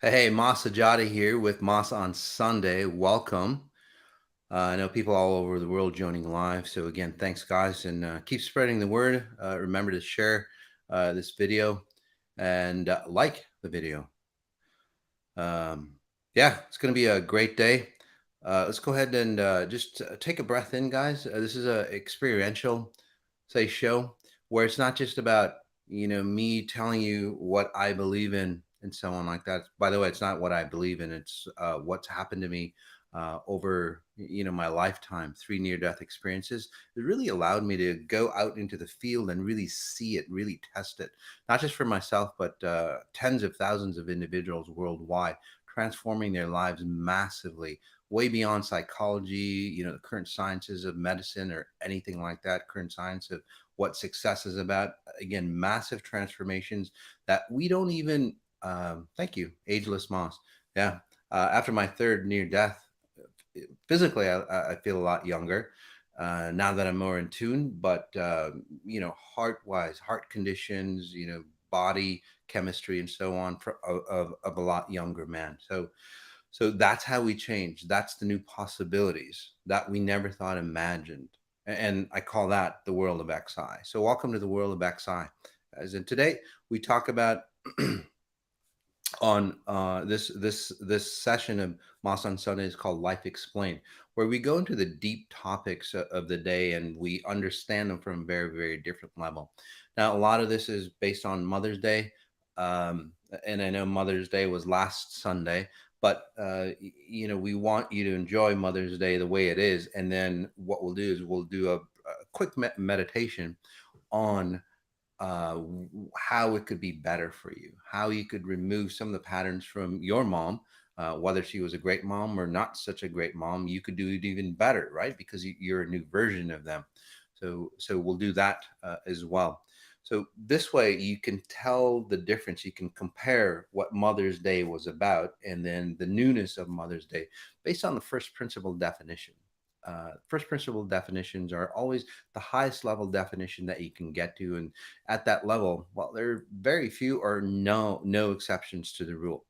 Hey, Masati here with Mas on Sunday. Welcome. I know people all over the world joining live. So, again, thanks, guys, and keep spreading the word. Remember to share this video and like the video. Um, yeah, it's going to be a great day. Let's go ahead and just take a breath in, guys. This is a experiential, say, show where it's not just about me telling you what I believe in and so on like that. By the way, it's not what I believe in. It's what's happened to me over my lifetime. 3 near-death experiences. It really allowed me to go out into the field and really see it, really test it, not just for myself, but tens of thousands of individuals worldwide, transforming their lives massively, way beyond psychology, the current sciences of medicine or anything like that, current science of what success is about. Again, massive transformations that we don't even, thank you, Ageless Moss. Yeah. After my third near death, physically, I feel a lot younger now that I'm more in tune. But heart wise, heart conditions, body chemistry, and so on, of a lot younger man. So that's how we change. That's the new possibilities that we never thought imagined. And I call that the world of XI. So welcome to the world of XI. As in today, we talk about on this session of Moss on Sunday is called Life Explained, where we go into the deep topics of the day and we understand them from a very, very different level. Now, a lot of this is based on Mother's Day, and I know Mother's Day was last Sunday, but we want you to enjoy Mother's Day the way it is, and then what we'll do is we'll do a quick meditation on how it could be better for you, how you could remove some of the patterns from your mom, whether she was a great mom or not such a great mom. You could do it even better, right? Because you're a new version of them. So we'll do that as well. So this way you can tell the difference. You can compare what Mother's Day was about and then the newness of Mother's Day based on the first principle definition. First principle definitions are always the highest level definition that you can get to, and at that level, well, there are very few or no exceptions to the rule.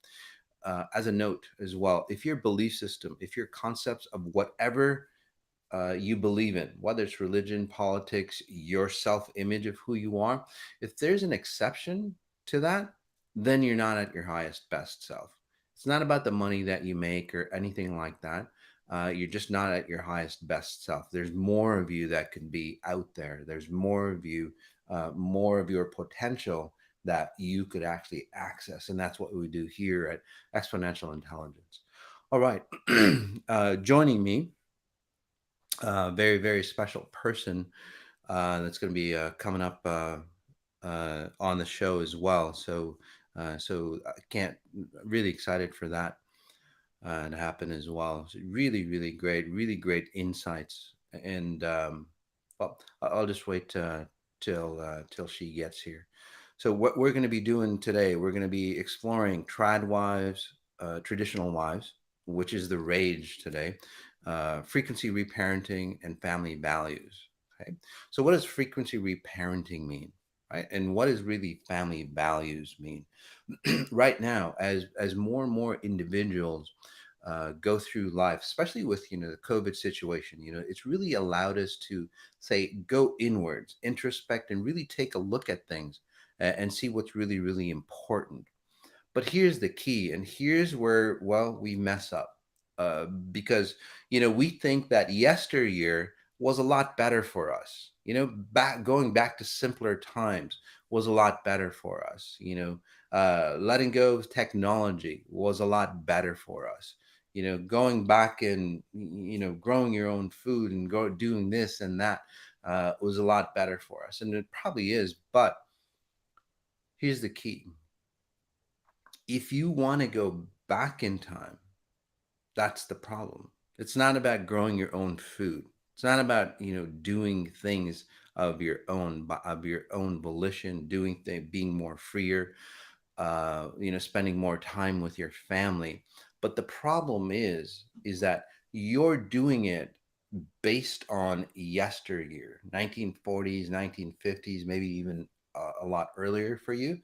As a note as well, if your belief system, if your concepts of whatever you believe in, whether it's religion, politics, your self image of who you are, if there's an exception to that, then you're not at your highest, best self. It's not about the money that you make or anything like that. You're just not at your highest, best self. There's more of you that could be out there. There's more of you, more of your potential that you could actually access. And that's what we do here at Exponential Intelligence. All right. Joining me, very, very special person that's going to be coming up on the show as well. So I can't really excited for that to happen as well. So really great insights. And well, I'll just wait till she gets here. So what we're going to be doing today, we're going to be exploring trad wives, traditional wives, which is the rage today, frequency reparenting, and family values. Okay, so what does frequency reparenting mean, right? And what does really family values mean? Right now, as more and more individuals go through life, especially with the COVID situation, it's really allowed us to say go inwards, introspect, and really take a look at things and see what's really really important. But here's the key, and here's where, well, we mess up. Because we think that yesteryear was a lot better for us. Back going back to simpler times was a lot better for us. Letting go of technology was a lot better for us. Going back and growing your own food and doing this and that was a lot better for us, and it probably is. But here's the key: if you want to go back in time, that's the problem. It's not about growing your own food. It's not about doing things of your own volition, doing things, being more freer, spending more time with your family. But the problem is that you're doing it based on yesteryear, 1940s, 1950s, maybe even a lot earlier for you.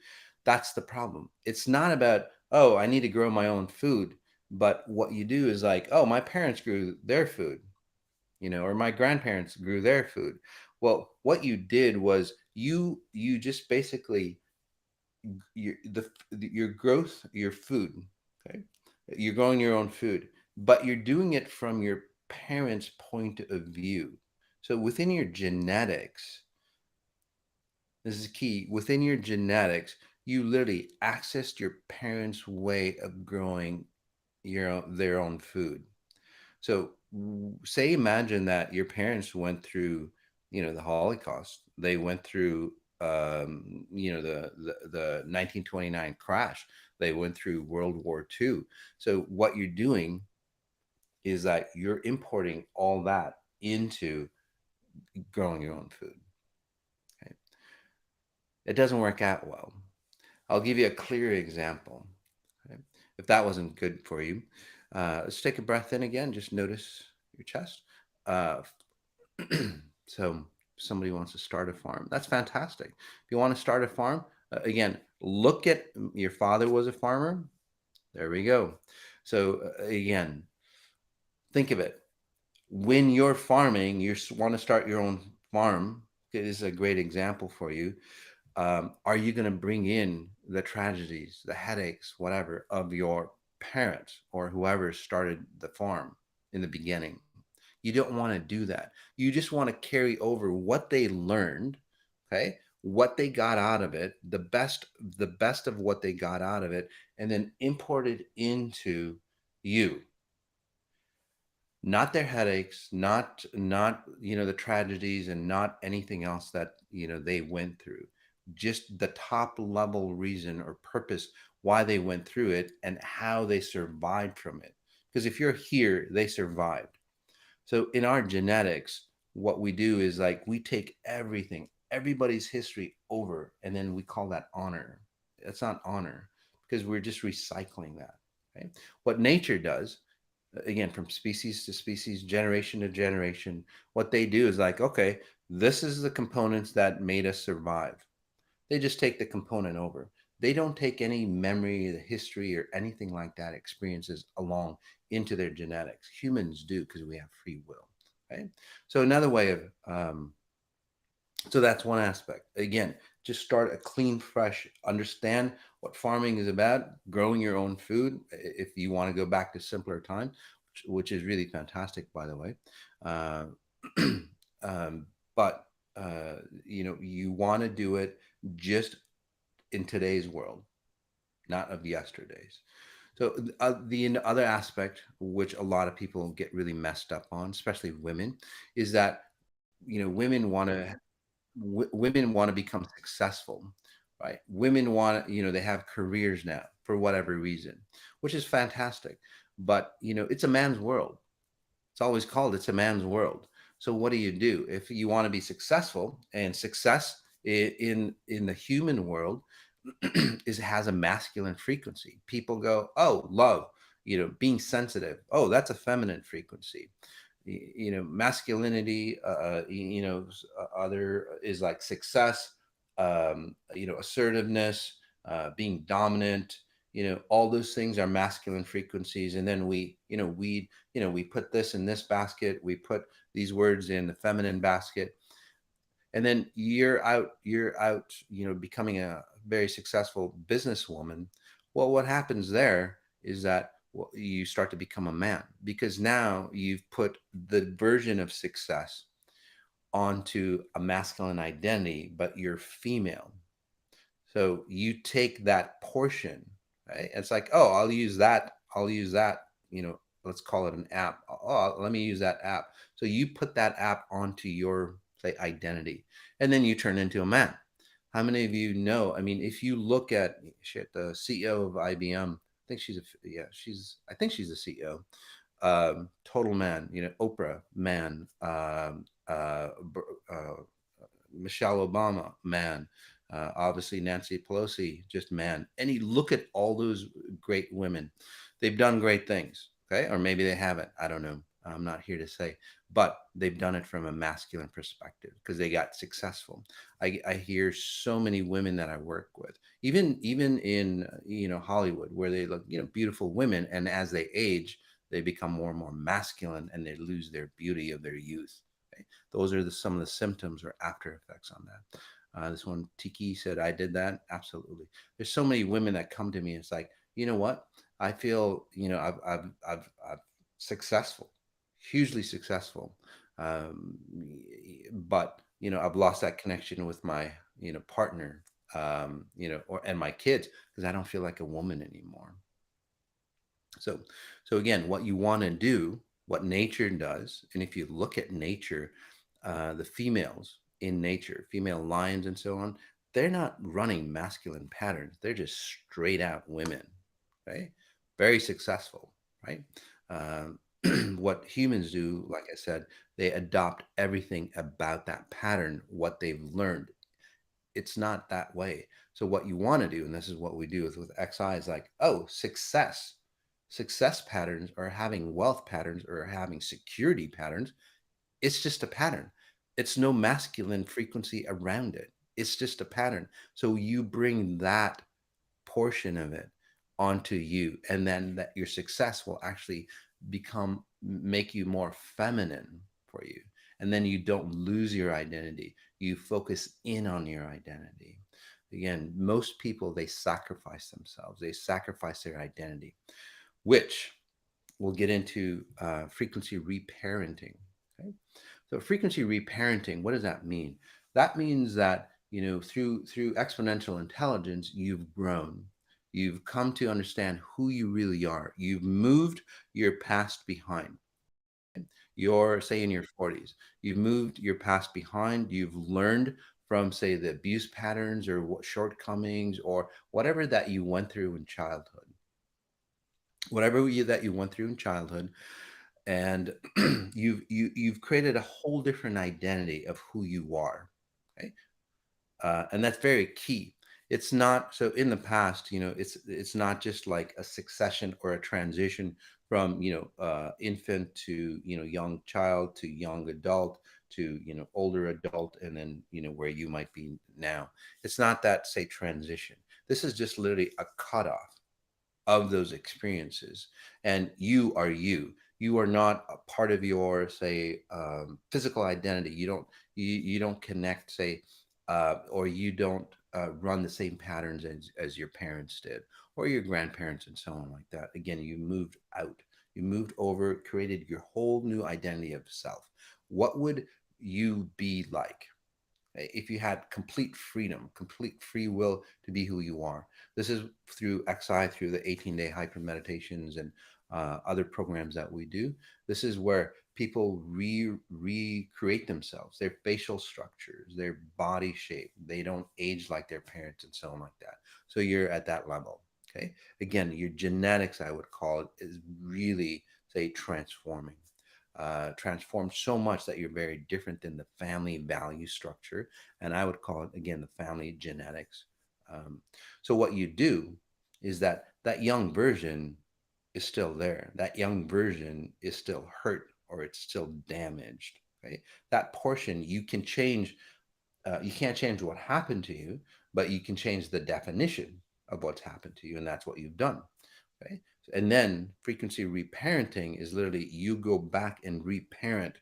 That's the problem. It's not about, oh, I need to grow my own food. But what you do is like, oh, my parents grew their food, or my grandparents grew their food. Well, what you did was you just basically your growth, your food, okay? You're growing your own food, but you're doing it from your parents' point of view. So within your genetics, this is key. Within your genetics, you literally accessed your parents' way of growing their own food. So say imagine that your parents went through, the Holocaust. They went through the 1929 crash. They went through World War II. So what you're doing is that you're importing all that into growing your own food. Okay? It doesn't work out well. I'll give you a clear example. Okay? If that wasn't good for you, let's take a breath in again. Just notice your chest. Uh, so somebody wants to start a farm. That's fantastic. If you want to start a farm, again, look at your father was a farmer. There we go. So again, think of it. When you're farming, you want to start your own farm. This is a great example for you. Are you going to bring in the tragedies, the headaches, whatever, of your parents or whoever started the farm in the beginning? You don't want to do that. You just want to carry over what they learned, okay, what they got out of it, the best of what they got out of it, and then import it into you. Not their headaches, not the tragedies, and not anything else that they went through. Just the top level reason or purpose why they went through it and how they survived from it. Because if you're here, they survived. So in our genetics, what we do is like we take everything, everybody's history over, and then we call that honor. That's not honor because we're just recycling that. Okay? What nature does, again, from species to species, generation to generation, what they do is like, okay, this is the components that made us survive. They just take the component over. They don't take any memory, the history, or anything like that experiences along into their genetics. Humans do because we have free will. Okay. So another way of so that's one aspect. Again, just start a clean, fresh, understand what farming is about, growing your own food. If you want to go back to simpler time, which is really fantastic, by the way. Uh, but you want to do it just in today's world, not of yesterday's. So the other aspect, which a lot of people get really messed up on, especially women, is that women want to become successful, right? Women want they have careers now for whatever reason, which is fantastic. But it's a man's world. It's always called it's a man's world. So what do? If you want to be successful, and success in the human world is has a masculine frequency. People go, oh, love, being sensitive. Oh, that's a feminine frequency. Masculinity, other is like success, assertiveness, being dominant. All those things are masculine frequencies, and then we put this in this basket. We put these words in the feminine basket, and then you're out becoming a very successful businesswoman. Well, what happens there is that, well, you start to become a man because now you've put the version of success onto a masculine identity, but you're female. So you take that portion, right? It's like, oh, I'll use that, let's call it an app. Oh, let me use that app. So you put that app onto your, say, identity, and then you turn into a man. How many of you know? I mean, if you look at shit, the CEO of IBM, I think she's a CEO. Total man, Oprah, man, Michelle Obama, man, obviously Nancy Pelosi, just man. And you look at all those great women, they've done great things, okay? Or maybe they haven't. I don't know. I'm not here to say, but they've done it from a masculine perspective because they got successful. I hear so many women that I work with, even in Hollywood, where they look beautiful women, and as they age, they become more and more masculine, and they lose their beauty of their youth. Okay? Those are some of the symptoms or after effects on that. This one, Tiki said, I did that. Absolutely. There's so many women that come to me. It's like, you know what? I feel, I've successful, hugely successful. Um, but, I've lost that connection with my, partner, and my kids because I don't feel like a woman anymore. So, so again, what you want to do, what nature does, and if you look at nature, the females in nature, female lions and so on, they're not running masculine patterns. They're just straight out women, right? Very successful, right? Um, what humans do, like I said, they adopt everything about that pattern, what they've learned. It's not that way. So what you want to do, and this is what we do with XI, is like, oh, success patterns or having wealth patterns or having security patterns. It's just a pattern. It's no masculine frequency around it. It's just a pattern. So you bring that portion of it onto you, and then that your success will actually make you more feminine for you, and then you don't lose your identity. You focus in on your identity. Again, most people, they sacrifice themselves, they sacrifice their identity, which we'll get into frequency reparenting. Okay, so frequency reparenting, what does that mean? That means that through exponential intelligence, you've grown. You've come to understand who you really are. You've moved your past behind. You're, say, in your 40s. You've moved your past behind. You've learned from, say, the abuse patterns or what shortcomings or whatever that you went through in childhood. That you went through in childhood, and you've created a whole different identity of who you are. Okay, and that's very key. It's not so in the past, it's not just like a succession or a transition from infant to young child to young adult to older adult, and then where you might be now. It's not that, say, transition. This is just literally a cutoff of those experiences, and you are not a part of your, say, physical identity. You don't connect, say, or you don't run the same patterns as your parents did or your grandparents and so on, like that. Again, you moved out, you moved over, created your whole new identity of self. What would you be like if you had complete freedom, complete free will to be who you are? This is through XI, through the 18-day HyperMeditations and other programs that we do. This is where people recreate themselves, their facial structures, their body shape. They don't age like their parents and so on, like that. So you're at that level. Okay. Again, your genetics, I would call it, is really, say, transformed so much that you're very different than the family value structure. And I would call it, again, the family genetics. Um, so what you do is that young version is still there. That young version is still hurt or it's still damaged. Right? That portion you can change. You can't change what happened to you, but you can change the definition of what's happened to you, and that's what you've done. Okay. And then frequency reparenting is literally you go back and reparent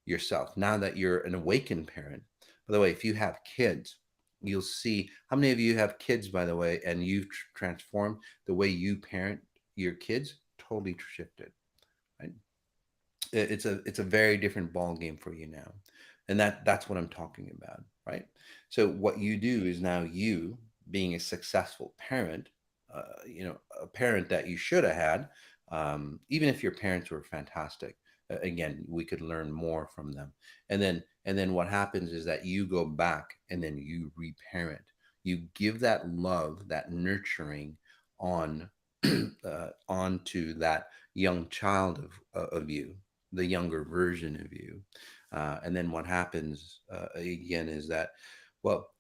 yourself now that you're an awakened parent. By the way, if you have kids, you'll see how many of you have kids, by the way, and you've transformed the way you parent your kids, totally shifted. Right? It's a very different ball game for you now, and that's what I'm talking about, right? So what you do is now you being a successful parent, a parent that you should have had, even if your parents were fantastic. Again, we could learn more from them, and then what happens is that you go back and then you reparent. You give that love, that nurturing on onto that young child of you, the younger version of you. And then what happens again is that, well,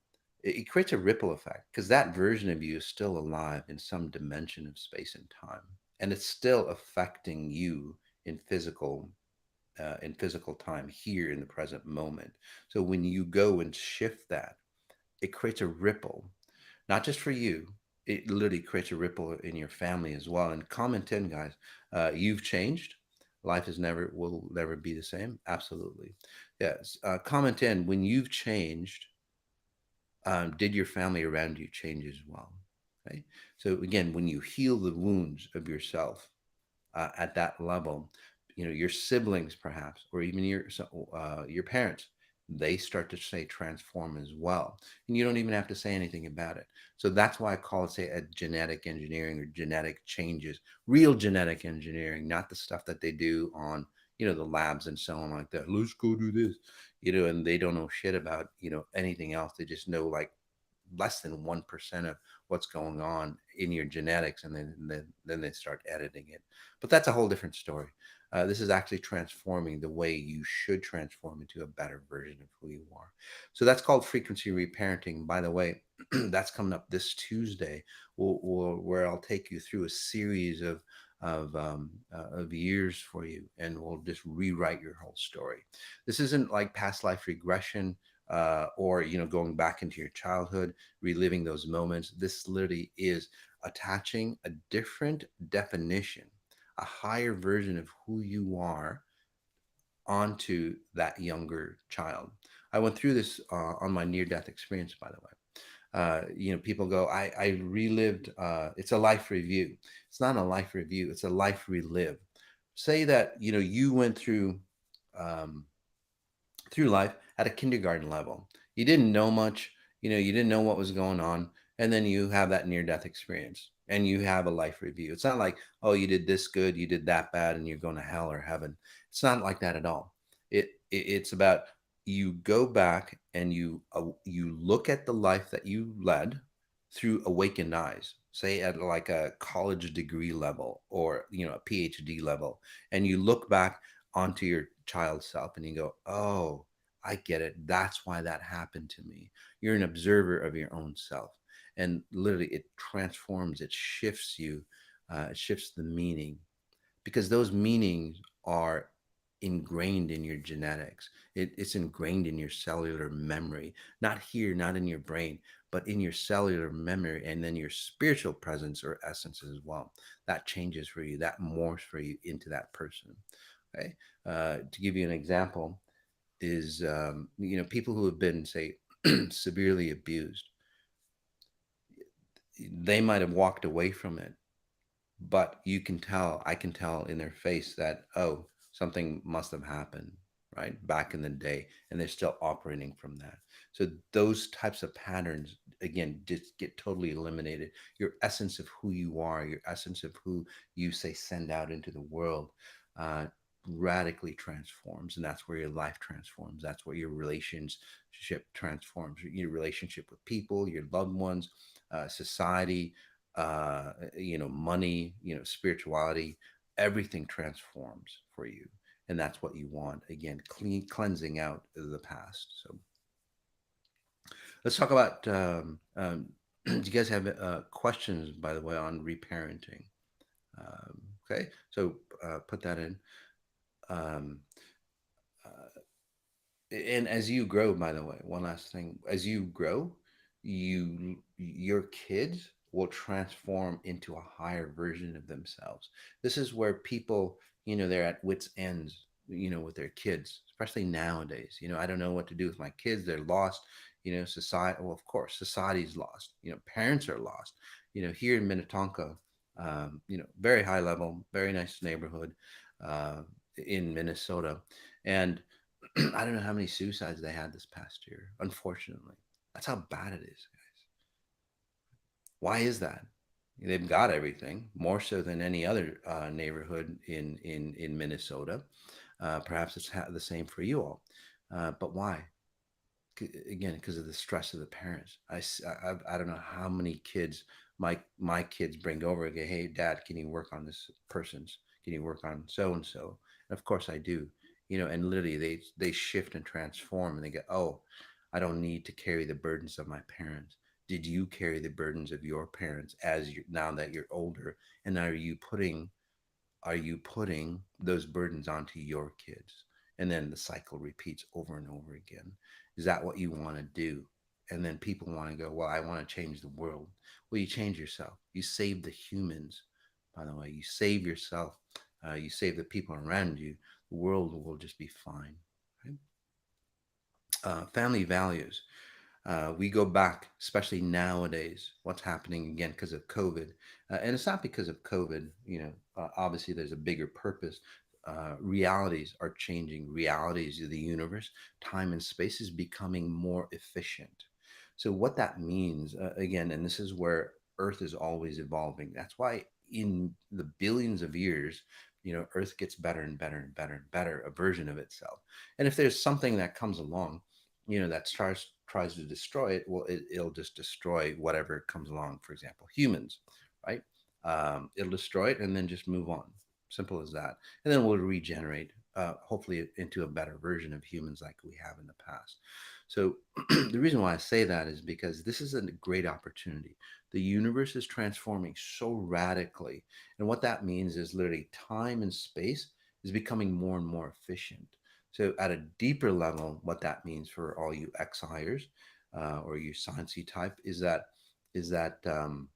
it creates a ripple effect because that version of you is still alive in some dimension of space and time. And it's still affecting you in physical. in physical time here in the present moment. So when you go and shift that, it creates a ripple, not just for you. It literally creates a ripple in your family as well. And comment in, guys. You've changed. Life is never will never be the same. Absolutely, yes. Comment in when you've changed. Did your family around you change as well? Okay. So again, when you heal the wounds of yourself, at that level, your siblings perhaps, or even your parents, they start to say transform as well, and you don't even have to say anything about it. So that's why I call it, say, a genetic engineering or genetic changes, real genetic engineering, not the stuff that they do on the labs and so on like that. Let's go do this, and they don't know shit about anything else. They just know like less than 1% of what's going on in your genetics, and then they start editing it. But that's a whole different story. This is actually transforming the way you should transform into a better version of who you are. So that's called frequency reparenting. By the way, that's coming up this Tuesday, where I'll take you through a series of years for you, and we'll just rewrite your whole story. This isn't like past life regression, or going back into your childhood, reliving those moments. This literally is attaching a different definition, a higher version of who you are onto that younger child. I went through this on my near death experience, by the way. People go, I relived. It's a life review. It's not a life review. It's a life relive. Say that you went um, through life at a kindergarten level. You didn't know much, you didn't know what was going on, and then you have that near death experience and you have a life review. It's not like, oh, you did this good, you did that bad, and you're going to hell or heaven. It's not like that at all. It's about, you go back and you look at the life that you led through awakened eyes, say at like a college degree level, or a PhD level, and you look back onto your child self and you go, oh, I get it. That's why that happened to me. You're an observer of your own self. And literally, it transforms, it shifts you, it shifts the meaning, because those meanings are ingrained in your genetics. It's ingrained in your cellular memory, not here, not in your brain, but in your cellular memory, and then your spiritual presence or essence as well. That changes for you, that morphs for you into that person. Okay. To give you an example, is people who have been, say, severely abused. They might have walked away from it, but I can tell in their face that, oh, something must have happened right back in the day, and they're still operating from that. So those types of patterns, again, just get totally eliminated. Your essence of who you are, your essence of who you, say, send out into the world, uh, radically transforms, and that's where your life transforms. That's where your relationship transforms, your relationship with people, your loved ones, society, money, spirituality. Everything transforms for you, and that's what you want. Again, cleansing out the past. So let's talk about. Do you guys have questions, by the way, on reparenting? Okay, so put that in. Um, uh, and as you grow, by the way, one last thing, as you grow, your kids will transform into a higher version of themselves. This is where people, they're at wits ends, with their kids, especially nowadays. I don't know what to do with my kids. They're lost. Society, well, of course, society's lost. Parents are lost. Here in Minnetonka, very high level, very nice neighborhood, uh, in Minnesota. And I don't know how many suicides they had this past year, unfortunately. That's how bad it is, guys. Why is that? They've got everything, more so than any other neighborhood in Minnesota. Perhaps it's the same for you all. But why? Again, because of the stress of the parents. I don't know how many kids my kids bring over and go, hey, dad, can you work on this person's, can you work on so and so? And of course I do. And literally they shift and transform, and they go, oh, I don't need to carry the burdens of my parents. Did you carry the burdens of your parents, as you, now that you're older, and now are you putting are you putting those burdens onto your kids? And then the cycle repeats over and over again. Is that what you want to do? And then people want to go, well, I want to change the world. Well, you change yourself. You save the humans, by the way. You save yourself. You save the people around you. The world will just be fine. Right? Family values. We go back, especially nowadays, what's happening again because of COVID. And it's not because of COVID, obviously there's a bigger purpose. Realities are changing, realities of the universe, time and space is becoming more efficient. So, what that means, again, and this is where Earth is always evolving. That's why in the billions of years, Earth gets better and better and better and better, a version of itself. And if there's something that comes along, that tries to destroy it, well, it'll just destroy whatever comes along. For example, humans, right? It'll destroy it and then just move on. Simple as that. And then we'll regenerate, hopefully, into a better version of humans like we have in the past. So the reason why I say that is because this is a great opportunity. The universe is transforming so radically, and what that means is literally time and space is becoming more and more efficient. So at a deeper level, what that means for all you ex-hires or you sciencey type is that um,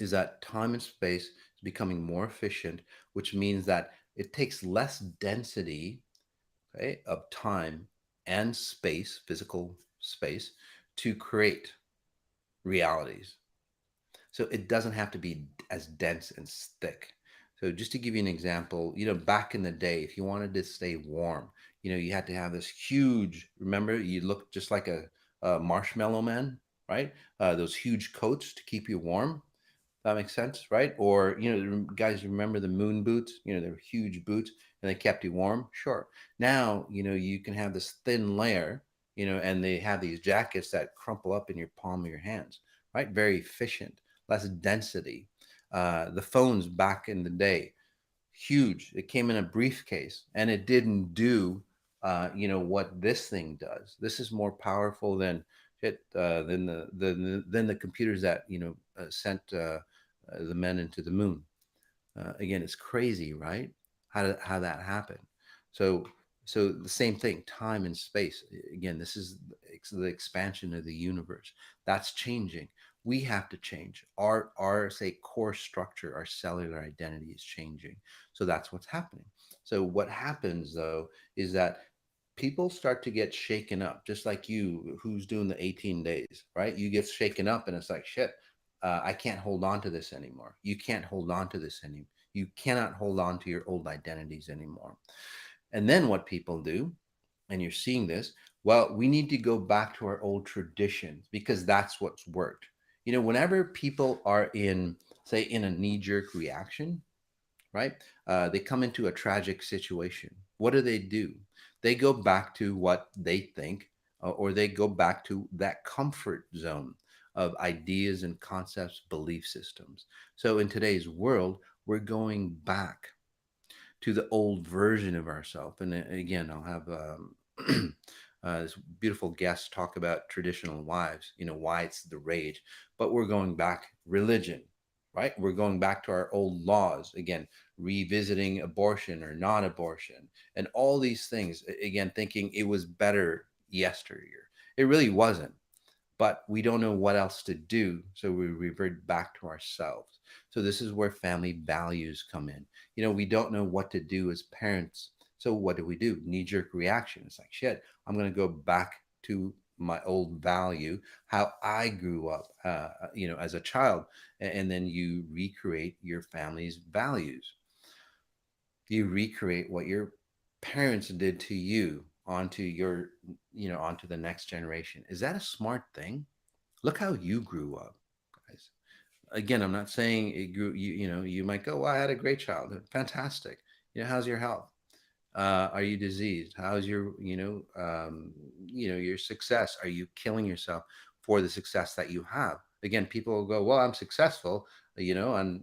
is that time and space is becoming more efficient, which means that it takes less density, okay, of time and space, physical space, to create realities. So it doesn't have to be as dense and thick. So just to give you an example, back in the day, if you wanted to stay warm, you had to have this huge, remember, you looked just like a marshmallow man, right? Those huge coats to keep you warm. That makes sense, right? Or, guys, remember the moon boots? They were huge boots and they kept you warm. Sure. Now, you can have this thin layer, and they have these jackets that crumple up in your palm of your hands, right? Very efficient, less density. The phones back in the day, huge. It came in a briefcase and it didn't do, what this thing does. This is more powerful than the computers that, sent the men into the moon. Again, it's crazy, right? How that happened. So so the same thing, time and space. Again, this is the expansion of the universe. That's changing. We have to change. Our say core structure, our cellular identity is changing. So that's what's happening. So what happens though is that people start to get shaken up, just like you, who's doing the 18 days, right? You get shaken up and it's like, shit, I can't hold on to this anymore. You can't hold on to this anymore. You cannot hold on to your old identities anymore. And then what people do, and you're seeing this, well, we need to go back to our old traditions because that's what's worked. Whenever people are say, in a knee jerk reaction, right? They come into a tragic situation. What do? They go back to what they think, or they go back to that comfort zone of ideas and concepts, belief systems. So in today's world, we're going back to the old version of ourselves. And again, I'll have this beautiful guest talk about traditional wives, why it's the rage. But we're going back, religion, right? We're going back to our old laws, again, revisiting abortion or non abortion, and all these things, again, thinking it was better yesteryear. It really wasn't, but we don't know what else to do. So we revert back to ourselves. So this is where family values come in. We don't know what to do as parents. So what do? Knee jerk reaction. It's like, shit, I'm going to go back to my old value, how I grew up, as a child. And then you recreate your family's values. You recreate what your parents did to you onto onto the next generation. Is that a smart thing? Look how you grew up, guys. Again, I'm not saying it grew. You might go, "Well, I had a great childhood, fantastic." How's your health? Are you diseased? How's your success? Are you killing yourself for the success that you have? Again, people will go, "Well, I'm successful, and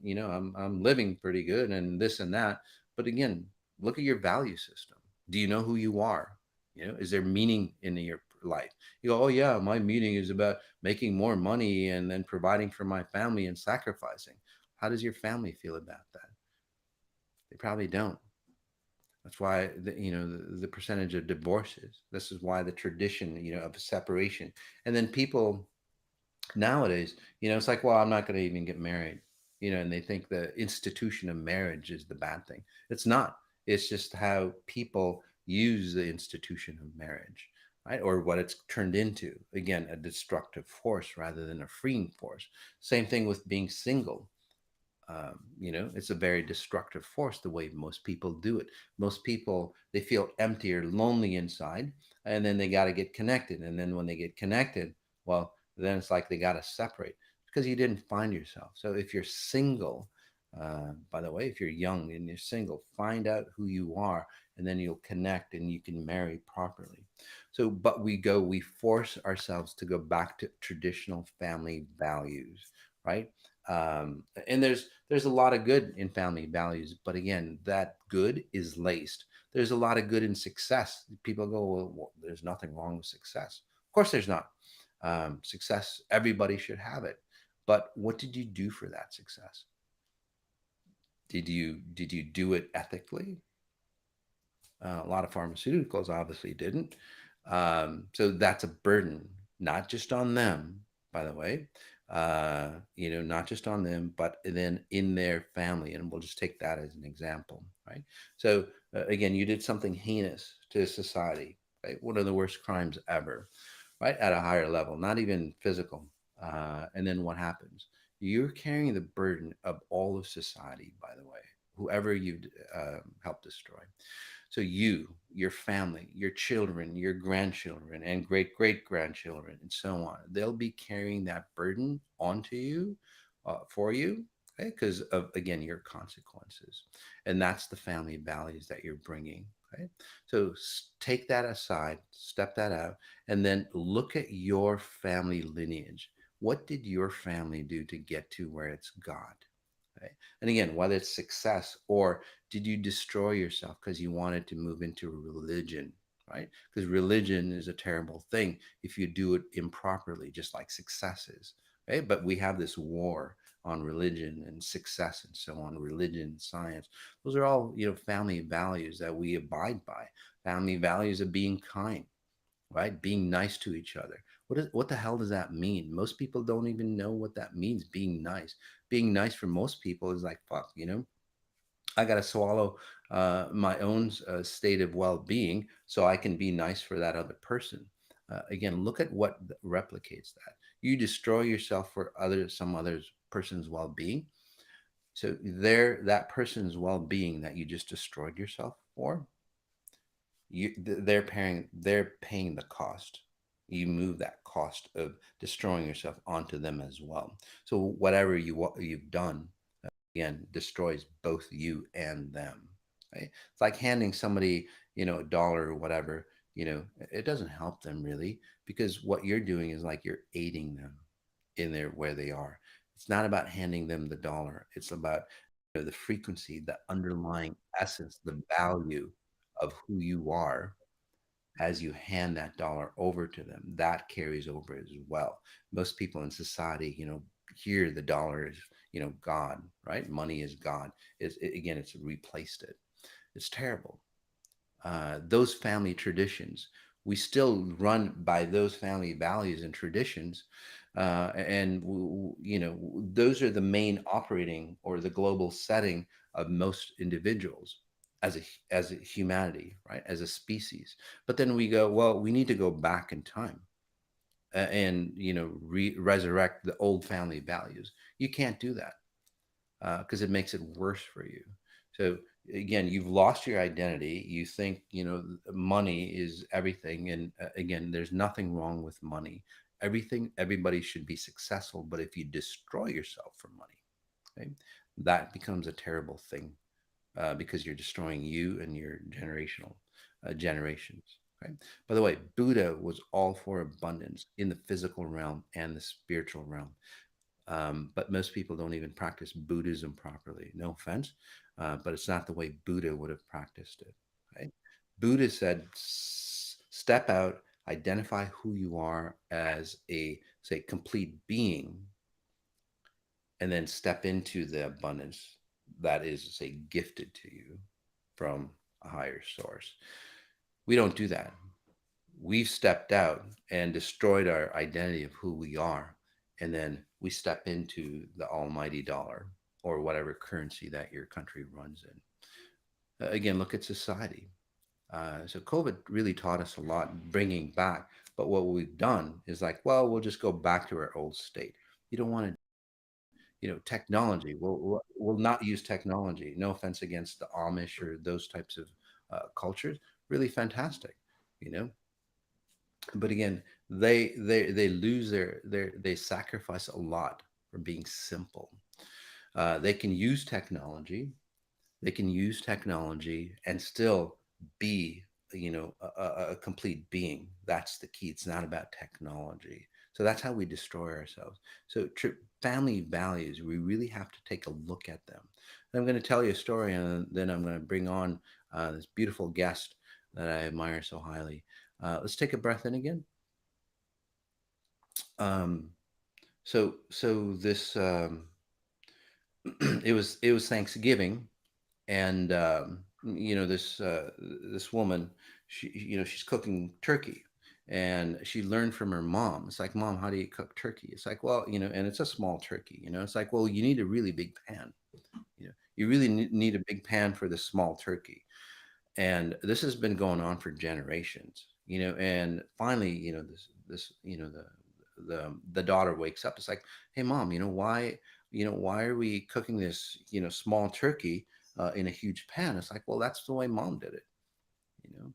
I'm living pretty good, and this and that." But again, look at your value system. Do you know who you are? Is there meaning in your life? You go, "Oh yeah, my meaning is about making more money and then providing for my family and sacrificing." How does your family feel about that? They probably don't. That's why the percentage of divorces. This is why the tradition, of separation. And then people nowadays, it's like, well, I'm not going to even get married, and they think the institution of marriage is the bad thing. It's not. It's just how people use the institution of marriage, right? Or what it's turned into. Again, a destructive force rather than a freeing force. Same thing with being single. It's a very destructive force the way most people do it. Most people, they feel empty or lonely inside, and then they got to get connected. And then when they get connected, well, then it's like they got to separate because you didn't find yourself. So if you're single, by the way, if you're young and you're single, find out who you are, and then you'll connect and you can marry properly. So, but we force ourselves to go back to traditional family values, right? And there's a lot of good in family values, but again, that good is laced. There's a lot of good in success. People go, well, there's nothing wrong with success. Of course, there's not. Success, everybody should have it. But what did you do for that success? Did you do it ethically? A lot of pharmaceuticals obviously didn't. So that's a burden, not just on them, by the way, not just on them, but then in their family. And we'll just take that as an example, right? So again, you did something heinous to society, right? One of the worst crimes ever, right? At a higher level, not even physical. And then what happens? You're carrying the burden of all of society, by the way, whoever you've helped destroy. So you, your family, your children, your grandchildren, and great great grandchildren, and so on, they'll be carrying that burden onto you, for you, okay? Because of, again, your consequences, and that's the family values that you're bringing. Okay, so take that aside, step that out, and then look at your family lineage. What did your family do to get to where it's God? Right? And again, whether it's success, or did you destroy yourself because you wanted to move into religion, right? Because religion is a terrible thing if you do it improperly, just like success is, right? But we have this war on religion and success and so on, religion, science. Those are all, family values that we abide by. Family values of being kind, right? Being nice to each other. What the hell does that mean? Most people don't even know what that means, being nice. Being nice for most people is like, fuck, I got to swallow my own state of well-being so I can be nice for that other person. Again, look at what replicates that. You destroy yourself for some other person's well-being. So that person's well-being that you just destroyed yourself for, they're paying the cost. You move that cost of destroying yourself onto them as well. So whatever you've done, again, destroys both you and them, right? It's like handing somebody, a dollar or whatever. It doesn't help them really, because what you're doing is like you're aiding them in there where they are. It's not about handing them the dollar. It's about, the frequency, the underlying essence, the value of who you are as you hand that dollar over to them. That carries over as well. Most people in society, hear the dollar is, God, right? Money is God. Again, it's replaced it. It's terrible. Those family traditions, we still run by those family values and traditions, and those are the main operating or the global setting of most individuals as a humanity, right? As a species. But then we go, well, we need to go back in time, and resurrect the old family values. You can't do that because it makes it worse for you. So again, you've lost your identity. You think, money is everything. And again, there's nothing wrong with money. Everybody should be successful. But if you destroy yourself for money, okay, that becomes a terrible thing, because you're destroying you and your generations. Okay. By the way, Buddha was all for abundance in the physical realm and the spiritual realm. But most people don't even practice Buddhism properly. No offense, but it's not the way Buddha would have practiced it. Right? Buddha said, step out, identify who you are as a, say, complete being, and then step into the abundance. that is, say, gifted to you from a higher source. We don't do that. We've stepped out and destroyed our identity of who we are. And then we step into the almighty dollar or whatever currency that your country runs in. Again, look at society. So COVID really taught us a lot, bringing back. But what we've done is like, well, we'll just go back to our old state. You don't want to, technology. We'll not use technology. No offense against the Amish or those types of cultures. Really fantastic, you know. But again, they lose they sacrifice a lot for being simple. They can use technology, and still be, a complete being. That's the key. It's not about technology. So that's how we destroy ourselves. So family values, we really have to take a look at them. And I'm going to tell you a story, and then I'm going to bring on this beautiful guest that I admire so highly. Let's take a breath in again. um so this it was Thanksgiving, and this woman, she's cooking turkey, and she learned from her mom. It's like, Mom, how do you cook turkey? It's like, well, and it's a small turkey. It's like, well, you need a really big pan. You really need a big pan for this small turkey. And this has been going on for generations. And finally, the daughter wakes up. It's like, hey, Mom, why are we cooking this, small turkey in a huge pan? It's like, well, that's the way Mom did it. you know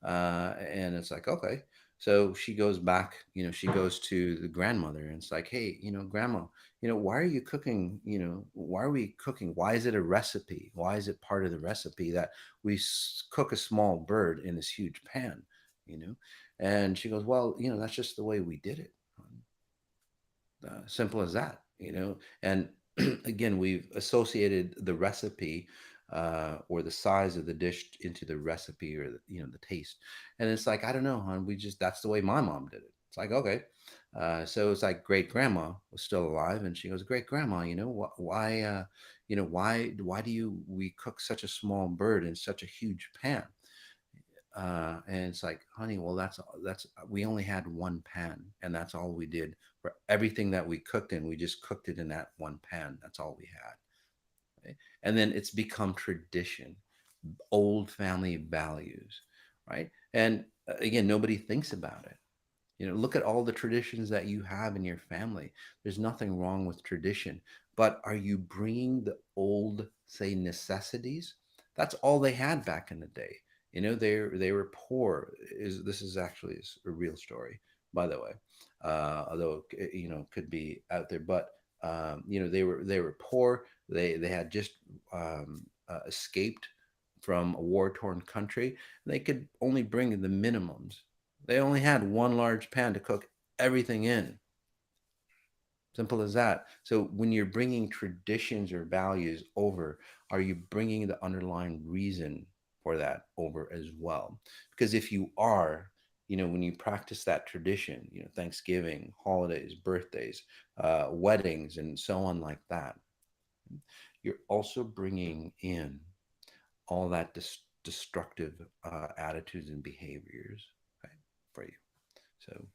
and it's like, okay. So she goes back, she goes to the grandmother, and it's like, hey, Grandma, why are you cooking? Why are we cooking? Why is it a recipe? Why is it part of the recipe that we cook a small bird in this huge pan? you know and she goes, well, that's just the way we did it. Simple as that. And again, we've associated the recipe, or the size of the dish into the recipe, or the taste. And it's like, I don't know, hon, that's the way my mom did it. It's like, okay. So it's like, great grandma was still alive, and she goes, great grandma, why, why do we cook such a small bird in such a huge pan? And it's like, honey, well, that's we only had one pan, and that's all we did for everything that we cooked in. We just cooked it in that one pan. That's all we had. Right? And then it's become tradition, old family values, right? And again, nobody thinks about it. Look at all the traditions that you have in your family. There's nothing wrong with tradition, but are you bringing the old, say, necessities? That's all they had back in the day. They were poor. This is actually a real story, by the way, although could be out there. But they were poor. They had just escaped from a war torn country. They could only bring the minimums. They only had one large pan to cook everything in. Simple as that. So when you're bringing traditions or values over, are you bringing the underlying reason for that over as well? Because if you are, when you practice that tradition, Thanksgiving, holidays, birthdays, weddings, and so on like that, you're also bringing in all that destructive attitudes and behaviors, right, for you. So,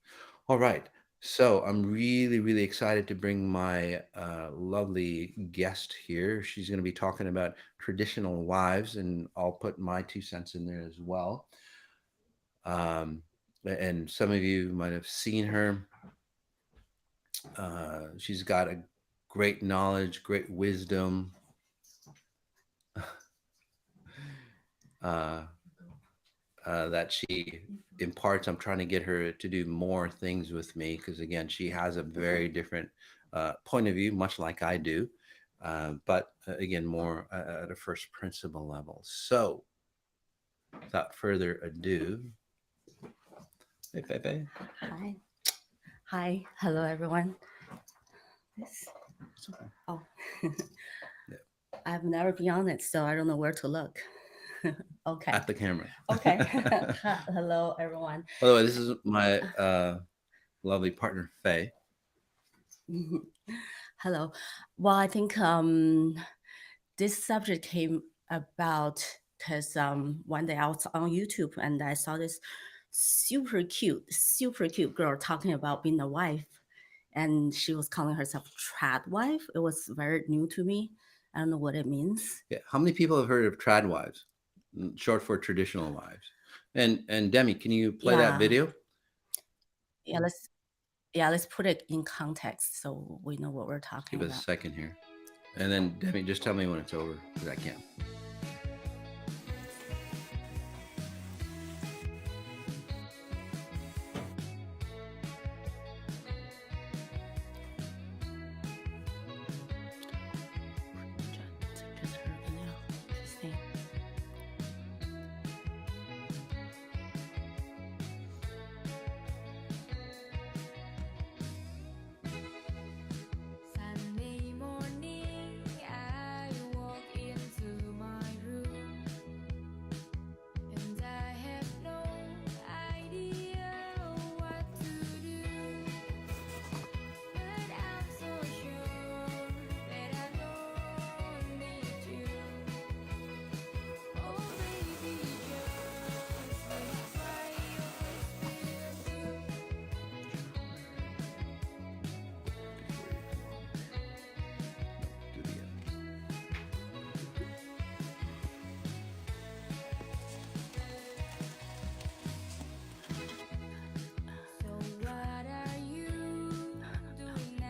all right. So I'm really, really excited to bring my lovely guest here. She's going to be talking about traditional wives, and I'll put my 2 cents in there as well. Um, and some of you might have seen her. She's got a great knowledge, great wisdom. Uh, that she imparts. I'm trying to get her to do more things with me, because again, she has a very different point of view, much like I do, but again, more at a first principle level. So, without further ado, hey Pepe. Hi. Hi. Hello, everyone. This. Okay. Oh, Yeah. I've never been on it, so I don't know where to look. Okay. At the camera. Okay. Hello, everyone. By the way, this is my lovely partner, Faye. Hello. Well, I think this subject came about because one day I was on YouTube and I saw this super cute girl talking about being a wife, and she was calling herself trad wife. It was very new to me. I don't know what it means. Yeah. How many people have heard of trad wives, short for traditional wives? And Demi, can you play that Yeah, video? yeah. Let's put it in context so we know what we're Just talking give us a about. second here, and then Demi, just tell me when it's over because I can't. Just her video. Just saying. Sunday morning, I walk into my room, and I have no idea what to do. But I'm so sure that I don't need you. Oh, baby, just let me try your whisper too. Do it again. So what are you doing now?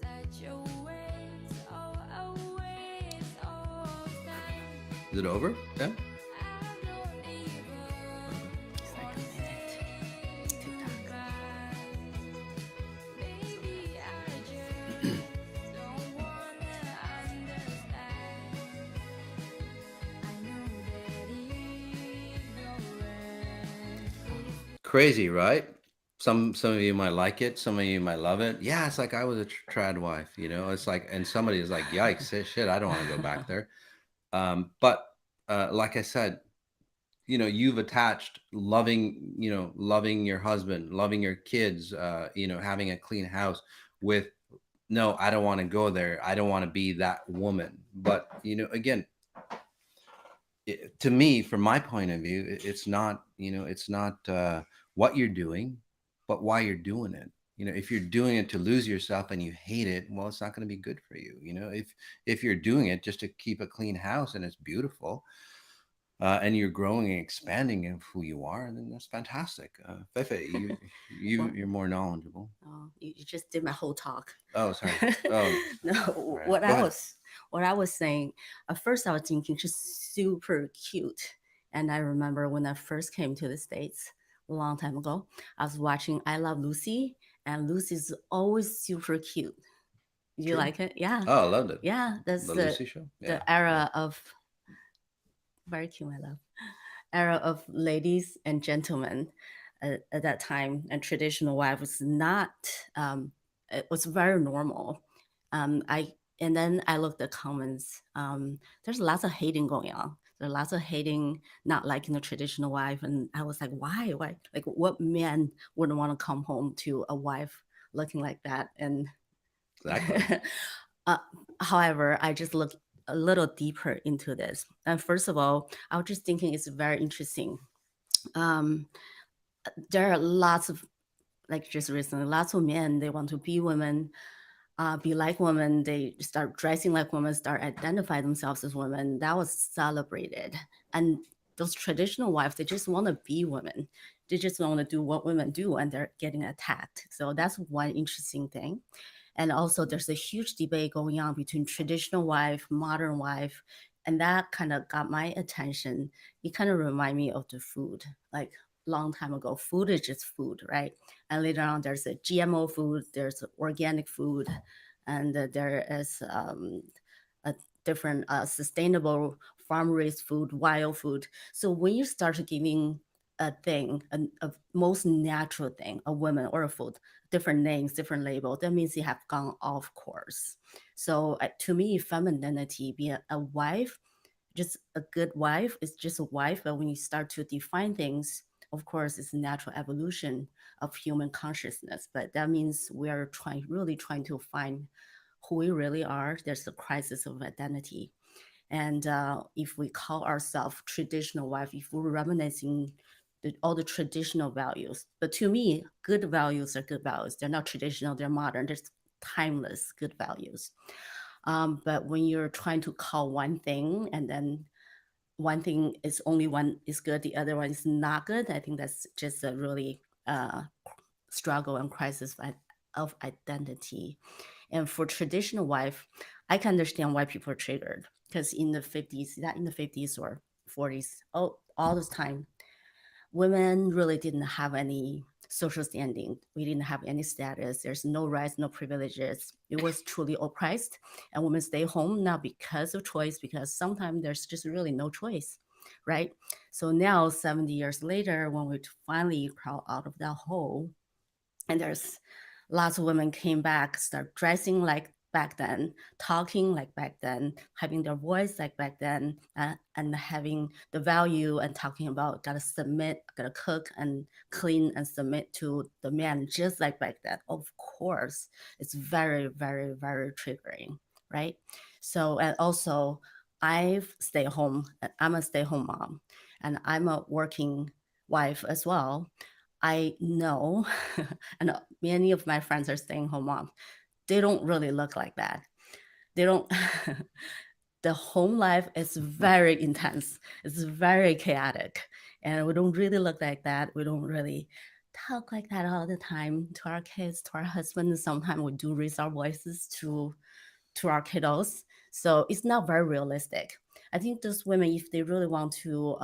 Such a waste, oh, a waste of time. Is it over? Yeah. I don't even It's like a wanna minute. say TikTok. goodbye. Maybe I just don't wanna understand. I know that ignorance is Crazy, right? Some of you might like it, some of you might love it. Yeah, it's like I was a trad wife, you know. It's like, and somebody is like, "Yikes, shit, I don't want to go back there." But like I said, you know, you've attached loving, you know, loving your husband, loving your kids, you know, having a clean house with no, I don't want to go there. I don't want to be that woman. But you know, again, to me, from my point of view, it's not, you know, it's not what you're doing, but why you're doing it. You know, if you're doing it to lose yourself and you hate it, well, it's not going to be good for you. You know, if you're doing it just to keep a clean house and it's beautiful, and you're growing and expanding of who you are, then that's fantastic. Fefe, Well, you're more knowledgeable. oh, you just did my whole talk. Oh, sorry. Oh, No, right. Go ahead. what I was saying, at first I was thinking she's super cute. And I remember when I first came to the States a long time ago, I was watching I Love Lucy, and Lucy's always super cute. You True. like it? Yeah. Oh, I loved it. Yeah, that's The Lucy show. the Yeah, yeah. era of very cute, my love. Era of ladies and gentlemen at that time, and traditional wife was not. It was very normal. I and then I looked at comments. There's lots of hating going on. There's lots of hating, not liking the traditional wife, and I was like, why? Why? Like, what man wouldn't want to come home to a wife looking like that? And Exactly. uh, however, I just looked a little deeper into this. And first of all, I was just thinking it's very interesting. Um, there are lots of, like just recently, lots of men, they want to be women, be like women. They start dressing like women, start identify themselves as women. That was celebrated. And those traditional wives, they just want to be women. They just want to do what women do, and they're getting attacked. So that's one interesting thing. And also, there's a huge debate going on between traditional wife, modern wife, and that kind of got my attention. It kind of remind me of the food, like long time ago. Food is just food, right? And later on, there's a GMO food, there's organic food, and there is a different sustainable farm raised food, wild food. So when you start giving a thing, a most natural thing, a woman or a food, different names, different label, that means you have gone off course. So to me, femininity, being a wife, just a good wife is just a wife. But when you start to define things, Of course, it's a natural evolution of human consciousness, but that means we are really trying to find who we really are. There's a crisis of identity. And if we call ourselves traditional wife, if we're reminiscing all the traditional values, but to me, good values are good values. They're not traditional, they're modern, they're timeless good values. But when you're trying to call one thing and then one thing is only one is good, the other one is not good, I think that's just a really struggle and crisis of identity. And for traditional wife, I can understand why people are triggered because in the 50s, not in the 50s or 40s, all this time, women really didn't have any social standing. We didn't have any status. There's no rights, no privileges. It was truly oppressed. And women stay home not because of choice, because sometimes there's just really no choice, right? So now, 70 years later, when we finally crawl out of that hole, and there's lots of women came back, start dressing like back then, talking like back then, having their voice like back then, and having the value and talking about gotta submit, gotta cook and clean and submit to the man just like back then. Of course, it's very, very, very triggering, right? So, and also I've stayed home, I'm a stay-home mom, and I'm a working wife as well. I know, and many of my friends are staying home mom. They don't really look like that. They don't. The home life is very intense. It's very chaotic, and we don't really look like that. We don't really talk like that all the time to our kids, to our husbands. Sometimes we do raise our voices to our kiddos. So it's not very realistic. I think those women, if they really want to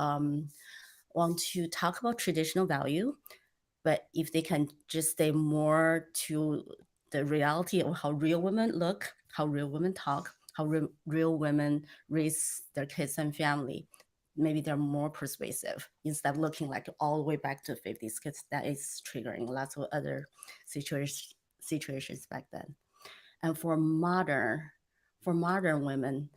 talk about traditional value, but if they can just stay more to the reality of how real women look, how real women talk, how real women raise their kids and family, maybe they're more persuasive instead of looking like all the way back to 50s, because that is triggering lots of other situations back then. And for modern women,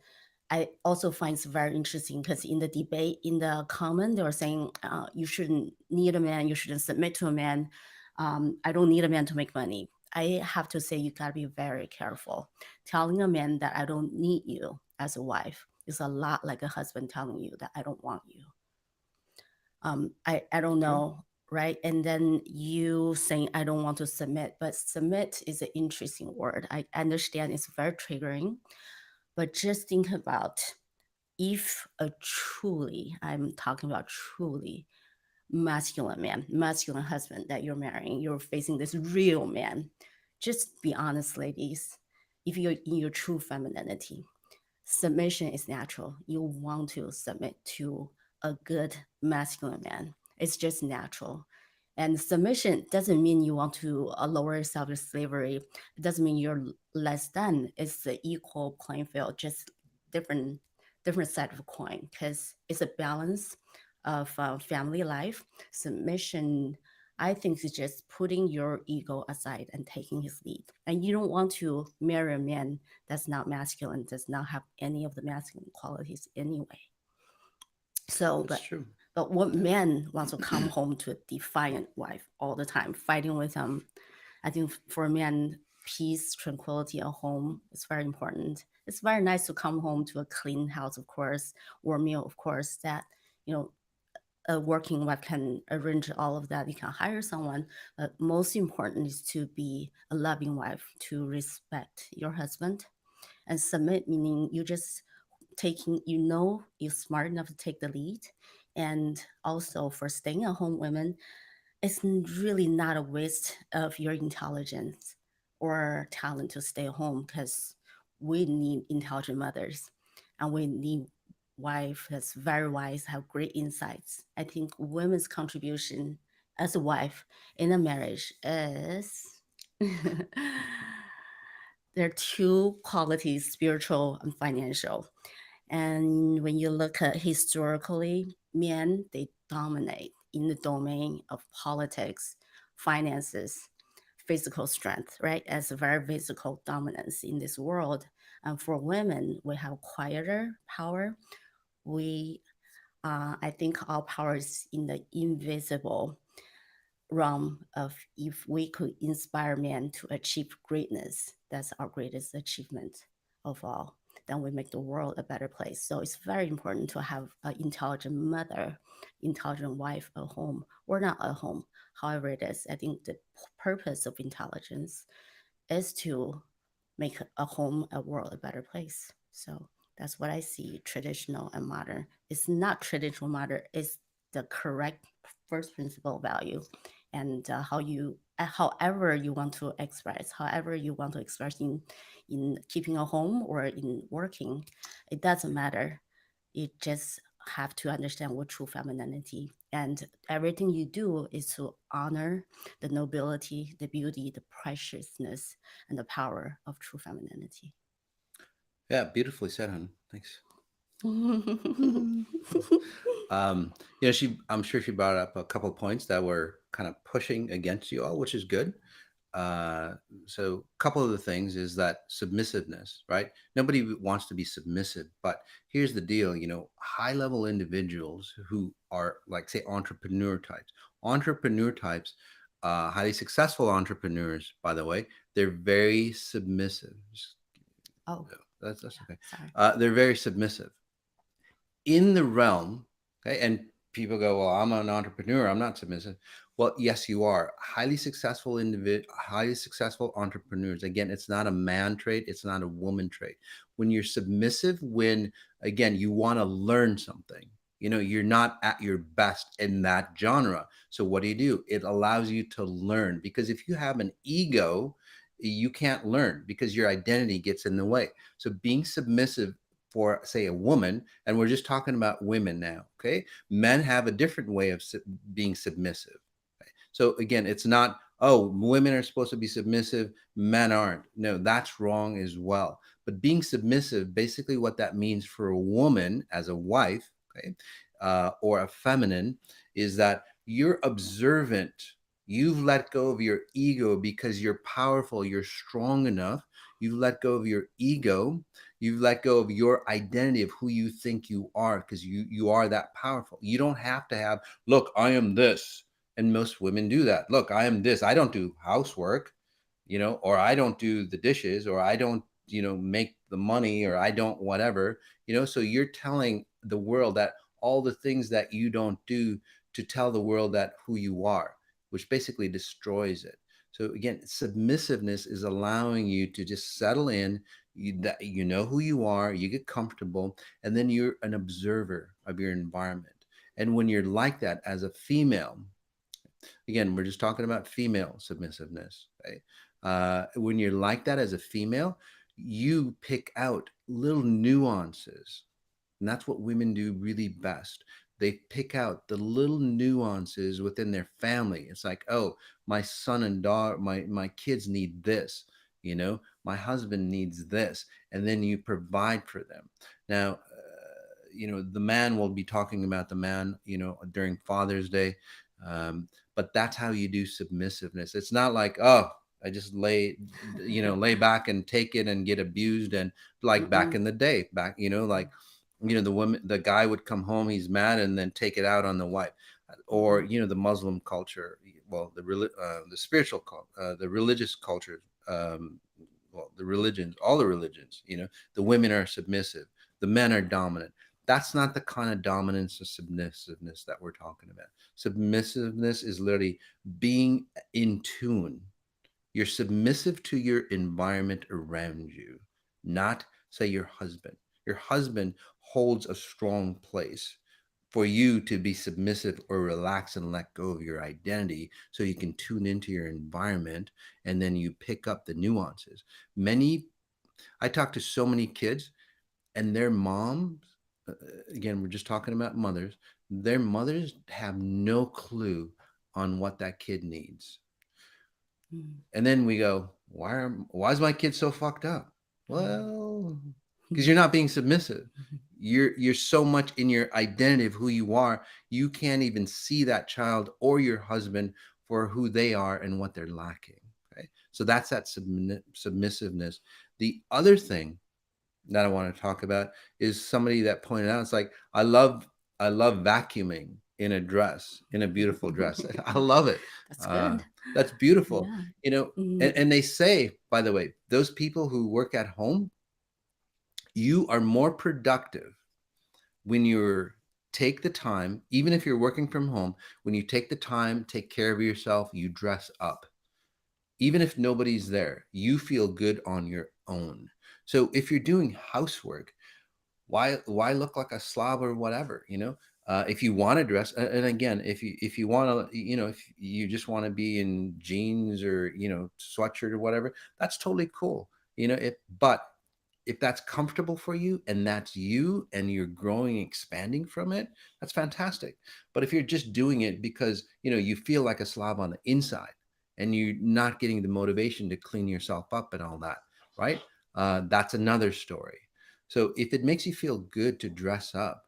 I also find it very interesting because in the debate, in the comment, they were saying you shouldn't need a man, you shouldn't submit to a man. I don't need a man to make money. I have to say, you got to be very careful. Telling a man that I don't need you as a wife is a lot like a husband telling you that I don't want you. I don't Okay. know, right? And then you saying I don't want to submit, but submit is an interesting word. I understand it's very triggering, but just think about if a truly, I'm talking about truly masculine man, masculine husband that you're marrying, you're facing this real man. Just be honest, ladies. If you're in your true femininity, submission is natural. You want to submit to a good masculine man. It's just natural. And submission doesn't mean you want to lower yourself to slavery. It doesn't mean you're less than. It's the equal playing field, just different different side of a coin because it's a balance of family life. Submission, I think, is just putting your ego aside and taking his lead. And you don't want to marry a man that's not masculine, does not have any of the masculine qualities anyway. So, That's but true. but what Yeah. man wants to come home to a defiant wife all the time, fighting with him? I think for a man, peace, tranquility at home is very important. It's very nice to come home to a clean house, of course, or meal, of course, that you know a working wife can arrange all of that. You can hire someone, but most important is to be a loving wife, to respect your husband and submit, meaning you just taking, you're smart enough to take the lead. And also for staying at home women, it's really not a waste of your intelligence or talent to stay home because we need intelligent mothers and we need wife that's very wise, have great insights. I think women's contribution as a wife in a marriage is there are two qualities, spiritual and financial. And when you look at historically, men, they dominate in the domain of politics, finances, physical strength, right? As a very physical dominance in this world. And for women, we have quieter power. We I think our power is in the invisible realm of if we could inspire men to achieve greatness, that's our greatest achievement of all. Then we make the world a better place. So it's very important to have an intelligent mother, intelligent wife at home, or not at home, however it is. I think the purpose of intelligence is to make a home, a world a better place. So that's what I see traditional and modern. It's not traditional modern, it's the correct first principle value. And how you, however you want to express, however you want to express in keeping a home or in working, it doesn't matter. You just have to understand what true femininity, and everything you do is to honor the nobility, the beauty, the preciousness, and the power of true femininity. Yeah, beautifully said, hon. Thanks. Mhm. I'm sure she brought up a couple of points that were kind of pushing against you all, which is good. Uh, so a couple of the things is that submissiveness, right? Nobody wants to be submissive, but here's the deal, high level individuals who are like, say, entrepreneur types, highly successful entrepreneurs, by the way, they're very submissive. Oh, That's yeah, okay. sorry. They're very submissive in the realm, okay, and people go, well, I'm an entrepreneur, I'm not submissive. Well, yes, you are. Highly successful entrepreneurs, again, it's not a man trait, it's not a woman trait. When you're submissive, when again you want to learn something, you're not at your best in that genre, so what do? It allows you to learn, because if you have an ego, you can't learn because your identity gets in the way. So being submissive for, say, a woman, and we're just talking about women now, okay? Men have a different way of being submissive. Okay? So again, it's not, oh, women are supposed to be submissive, men aren't. No, that's wrong as well. But being submissive, basically what that means for a woman as a wife, okay, or a feminine, is that you're observant. You've let go of your ego because you're powerful, you're strong enough. You've let go of your ego. You've let go of your identity of who you think you are, because you are that powerful. You don't have to have, look, I am this. And most women do that. Look, I am this. I don't do housework, or I don't do the dishes, or I don't, make the money, or I don't whatever, so you're telling the world that all the things that you don't do to tell the world that who you are, which basically destroys it. So again, submissiveness is allowing you to just settle in, that you know who you are, you get comfortable, and then you're an observer of your environment. And when you're like that as a female, again, we're just talking about female submissiveness, right? When you're like that as a female, you pick out little nuances, and that's what women do really best. They pick out the little nuances within their family. It's like, oh, my son and daughter, my kids need this, my husband needs this, and then you provide for them. Now, the man will be talking about the man, during Father's Day. But that's how you do submissiveness. It's not like, oh, I just lay back and take it and get abused. And like back Mm-mm. in the day, like, the guy would come home, he's mad, and then take it out on the wife. Or, Mm-mm. the Muslim culture, well, the spiritual, the religious culture, well, the religions, all the religions, the women are submissive, the men are dominant. That's not the kind of dominance or submissiveness that we're talking about. Submissiveness is literally being in tune. You're submissive to your environment around you, not, say, your husband. Your husband holds a strong place for you to be submissive or relax and let go of your identity so you can tune into your environment, and then you pick up the nuances. I talk to so many kids, and their moms, uh, again, we're just talking about mothers, their mothers have no clue on what that kid needs. Mm-mm. And then we go, why is my kid so fucked up? Mm-mm. Well, because you're not being submissive. You're so much in your identity of who you are, you can't even see that child or your husband for who they are and what they're lacking. Okay, so that's that submissiveness. The other thing that I want to talk about is somebody that pointed out, it's like, I love I love vacuuming in a dress, in a beautiful dress. I love it. That's Uh, good. that's beautiful. Yeah. You know, Mhm. and they say, by the way, those people who work at home, you are more productive when you're take the time, even if you're working from home, when you take the time, take care of yourself, you dress up. Even if nobody's there, you feel good on your own. So if you're doing housework, why look like a slob or whatever, you know? If you want to dress, and again, if you want to, you know, if you just want to be in jeans or, you know, sweatshirt or whatever, that's totally cool, you know. But if that's comfortable for you and that's you and you're growing, expanding from it, that's fantastic. But if you're just doing it because, you know, you feel like a slob on the inside and you're not getting the motivation to clean yourself up and all that, right? That's another story. So if it makes you feel good to dress up,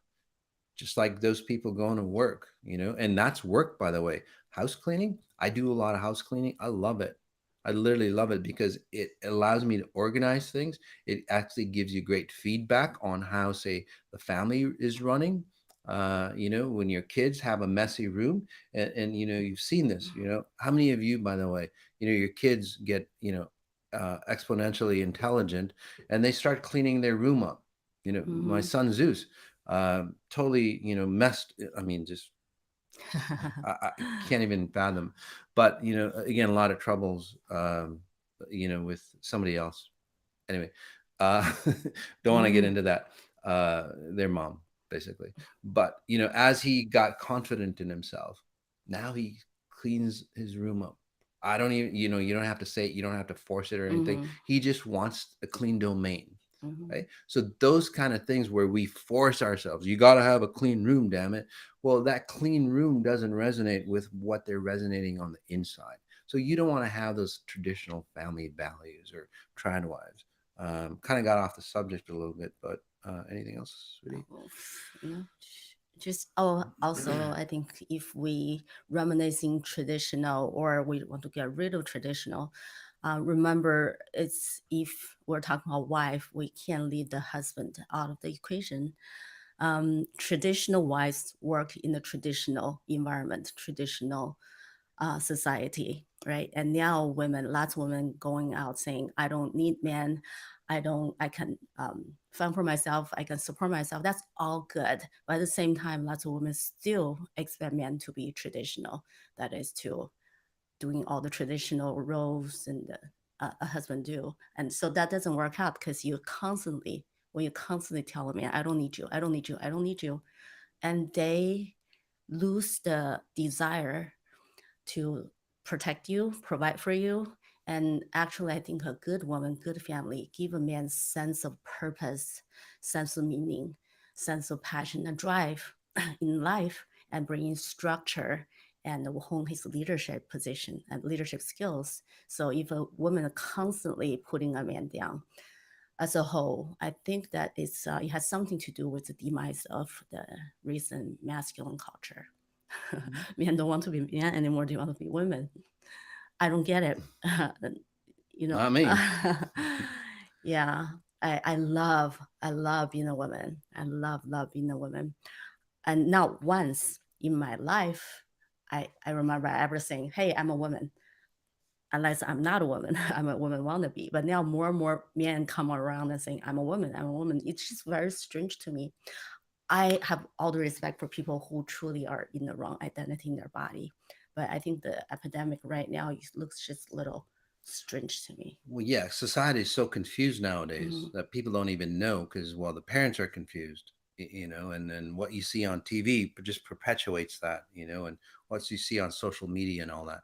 just like those people going to work, you know, and that's work, by the way. House cleaning, I do a lot of house cleaning. I love it. I literally love it because it allows me to organize things. It actually gives you great feedback on how, say, the family is running. You know, when your kids have a messy room, and you know, you've seen this, you know, how many of you, by the way, you know, your kids get, you know, exponentially intelligent and they start cleaning their room up. You know, my Mhm. son Zeus, totally, you know, messed. I mean, just I can't even fathom. But you know, again, a lot of troubles, you know, with somebody else. Anyway, uh, don't want to get Mhm. into that. Their mom, basically. But you know, as he got confident in himself, now he cleans his room up. I don't even, you know, you don't have to say it, you don't have to force it or anything. Mhm. He just wants a clean domain, Mhm. right? So those kind of things where we force ourselves, you got to have a clean room, damn it. Well, that clean room doesn't resonate with what they're resonating on the inside. So you don't want to have those traditional family values or trad wives. Kind of got off the subject a little bit, but anything else, sweetie? Oh, you know, just also I think if we reminiscing traditional or we want to get rid of traditional, remember it's if we're talking about wife, we can't leave the husband out of the equation. Traditional wives work in the traditional environment, traditional society, right? And now women, lots of women going out saying, I don't need men. I can fend for myself. I can support myself. That's all good. But at the same time, lots of women still expect men to be traditional. That is to doing all the traditional roles and a husband do. And so that doesn't work out because when you constantly tell a man, I don't need you, I don't need you, I don't need you. And they lose the desire to protect you, provide for you. And actually, I think a good woman, good family, give a man sense of purpose, sense of meaning, sense of passion and drive in life, and bringing structure and hone his leadership position and leadership skills. So if a woman are constantly putting a man down as a whole, I think that it has something to do with the demise of the recent masculine culture. Mhm. Men don't want to be men anymore. They want to be women. I don't get it. you know, Not me. yeah. I love being a woman. I love being a woman. And not once in my life, I remember ever saying, "Hey, I'm a woman." Unless I'm not a woman, I'm a woman wannabe. But now more and more men come around and saying, "I'm a woman. I'm a woman." It's just very strange to me. I have all the respect for people who truly are in the wrong identity in their body. But I think the epidemic right now looks just a little strange to me. Well, yeah, society is so confused nowadays Mhm. that people don't even know because, well, the parents are confused, you know, and then what you see on TV just perpetuates that, you know, and what you see on social media and all that.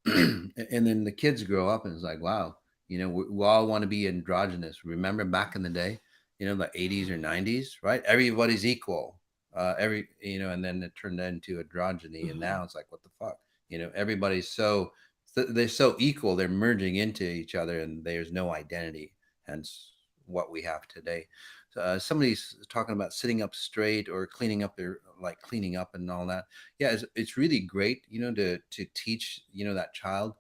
And then the kids grow up and it's like, wow, you know, we all want to be androgynous. Remember back in the day, you know, the 80s or 90s, right? Everybody's equal. You know, and then it turned into androgyny. And Mhm. now it's like, what the fuck? You know, everybody's they're so equal, they're merging into each other and there's no identity, hence what we have today. So, somebody's talking about sitting up straight or cleaning up their, like cleaning up and all that. Yeah, it's really great, you know, to teach, you know, that child,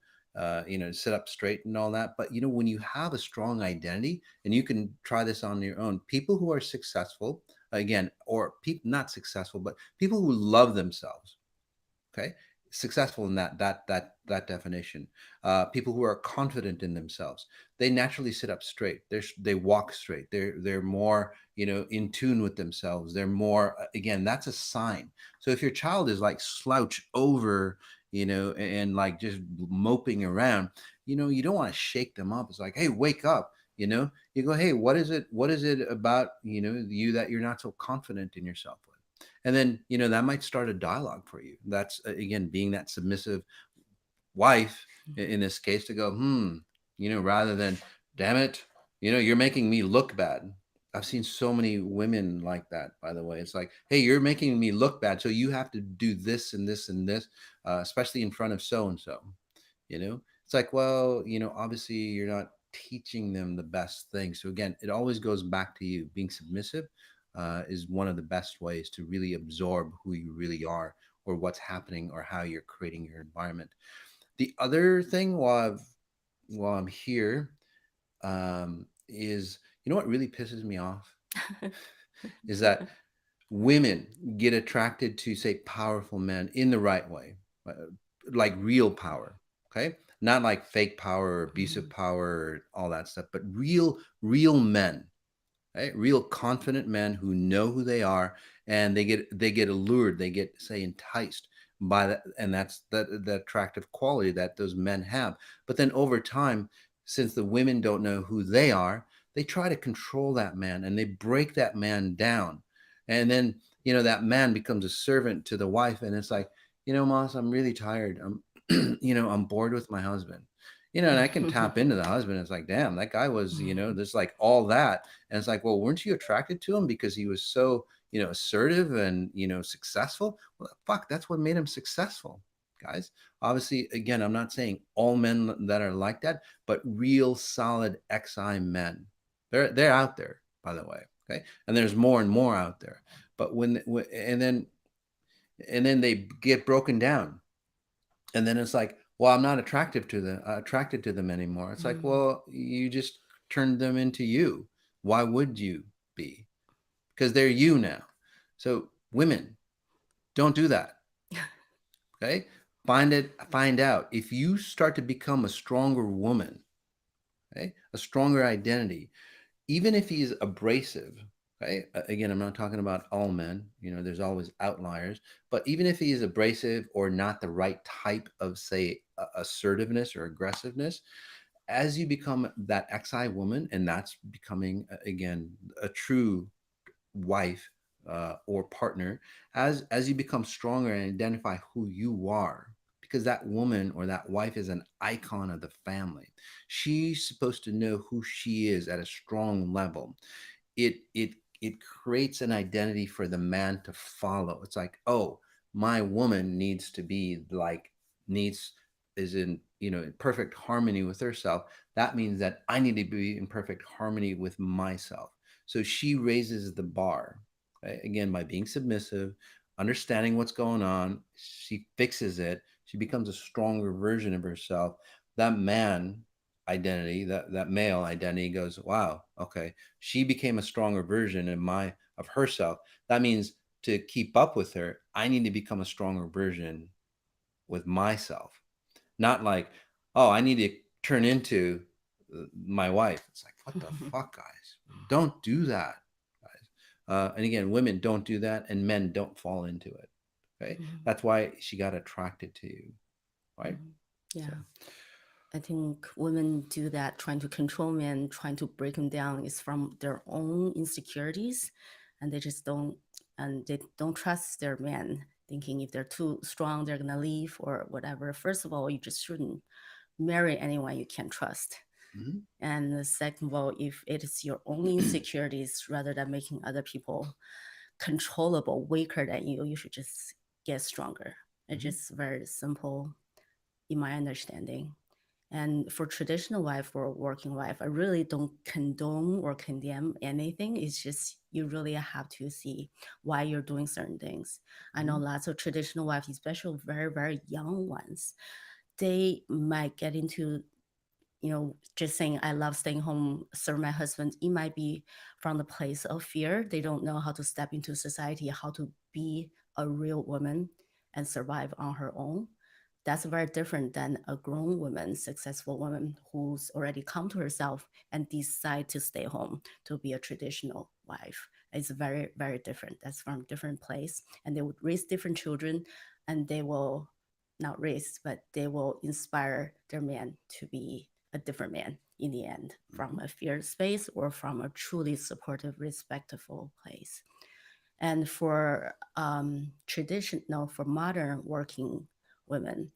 you know, to sit up straight and all that. But you know, when you have a strong identity, and you can try this on your own, people who are successful, again, or people not successful, but people who love themselves. Okay, successful in that definition. People who are confident in themselves, they naturally sit up straight. They walk straight. They're more, in tune with themselves. They're more, again, that's a sign. So if your child is like slouch over, and like just moping around, you don't want to shake them up. It's like, hey, wake up. You go, hey, what is it about, you that you're not so confident in yourself with? And then, that might start a dialogue for you. That's, again, being that submissive wife in this case, to go, rather than, damn it, you're making me look bad. I've seen so many women like that, by the way. It's like, hey, you're making me look bad, so you have to do this and this and this, especially in front of so and so. It's like, well, obviously you're not teaching them the best thing. So again, it always goes back to you. Being submissive is one of the best ways to really absorb who you really are, or what's happening, or how you're creating your environment. The other thing, while I'm here, is, what really pisses me off is that women get attracted to, say, powerful men in the right way, uh, like real power. Okay, not like fake power or abusive power or all that stuff, but real men, right? Real confident men who know who they are, and they get allured, they get, say, enticed by that, and that's the attractive quality that those men have. But then over time, since the women don't know who they are, they try to control that man, and they break that man down. And then, that man becomes a servant to the wife, and it's like, Moss, I'm really tired. I'm bored with my husband. And I can tap into the husband. It's like, damn, that guy was, there's like all that. And it's like, well, weren't you attracted to him because he was so, assertive and, successful? Well, fuck, that's what made him successful, guys. Obviously, again, I'm not saying all men that are like that, but real solid XI men. They're out there, by the way. Okay. And there's more and more out there. But and then they get broken down, and then it's like, well, I'm not attracted to them anymore. It's like, well, you just turned them into you. Why would you be? Because they're you now. So women, don't do that. Okay, find out if you start to become a stronger woman. Okay, a stronger identity, even if he's abrasive. Okay, again, I'm not talking about all men. There's always outliers. But even if he is abrasive, or not the right type of, say, assertiveness or aggressiveness, as you become that XI woman, and that's becoming, again, a true wife, or partner, as you become stronger and identify who you are, because that woman or that wife is an icon of the family. She's supposed to know who she is at a strong level. It creates an identity for the man to follow. It's like, oh, my woman needs to be like, needs is in, in perfect harmony with herself. That means that I need to be in perfect harmony with myself. So she raises the bar, right? Again, by being submissive, understanding what's going on, she fixes it. She becomes a stronger version of herself. That man identity, that male identity, goes, wow, okay, she became a stronger version of herself. That means, to keep up with her, I need to become a stronger version with myself. Not like, oh, I need to turn into my wife. It's like, what the fuck, guys? Don't do that, guys. And again, women, don't do that, and men, don't fall into it. Okay, that's why she got attracted to you, right? Yeah. So, I think women do that, trying to control men, trying to break them down, is from their own insecurities, and they don't trust their men, thinking if they're too strong, they're gonna leave or whatever. First of all, you just shouldn't marry anyone you can't trust. mhm. And second of all, if it is your own insecurities, rather than making other people controllable, weaker than you, you should just get stronger. It's just very simple in my understanding. And for traditional wife or working wife, I really don't condone or condemn anything. It's just you really have to see why you're doing certain things. I know lots of traditional wives, especially very, very young ones, they might get into just saying I love staying home, serve my husband, it might be from the place of fear. They don't know how to step into society, how to be a real woman and survive on her own. That's very different than a grown woman, successful woman who's already come to herself and decide to stay home to be a traditional wife. It's very, very different. That's from different place. And they would raise different children, and they will not raise, but they will inspire their man to be a different man in the end, from Mhm. a fear space or from a truly supportive, respectful place. And for traditional, for modern working women,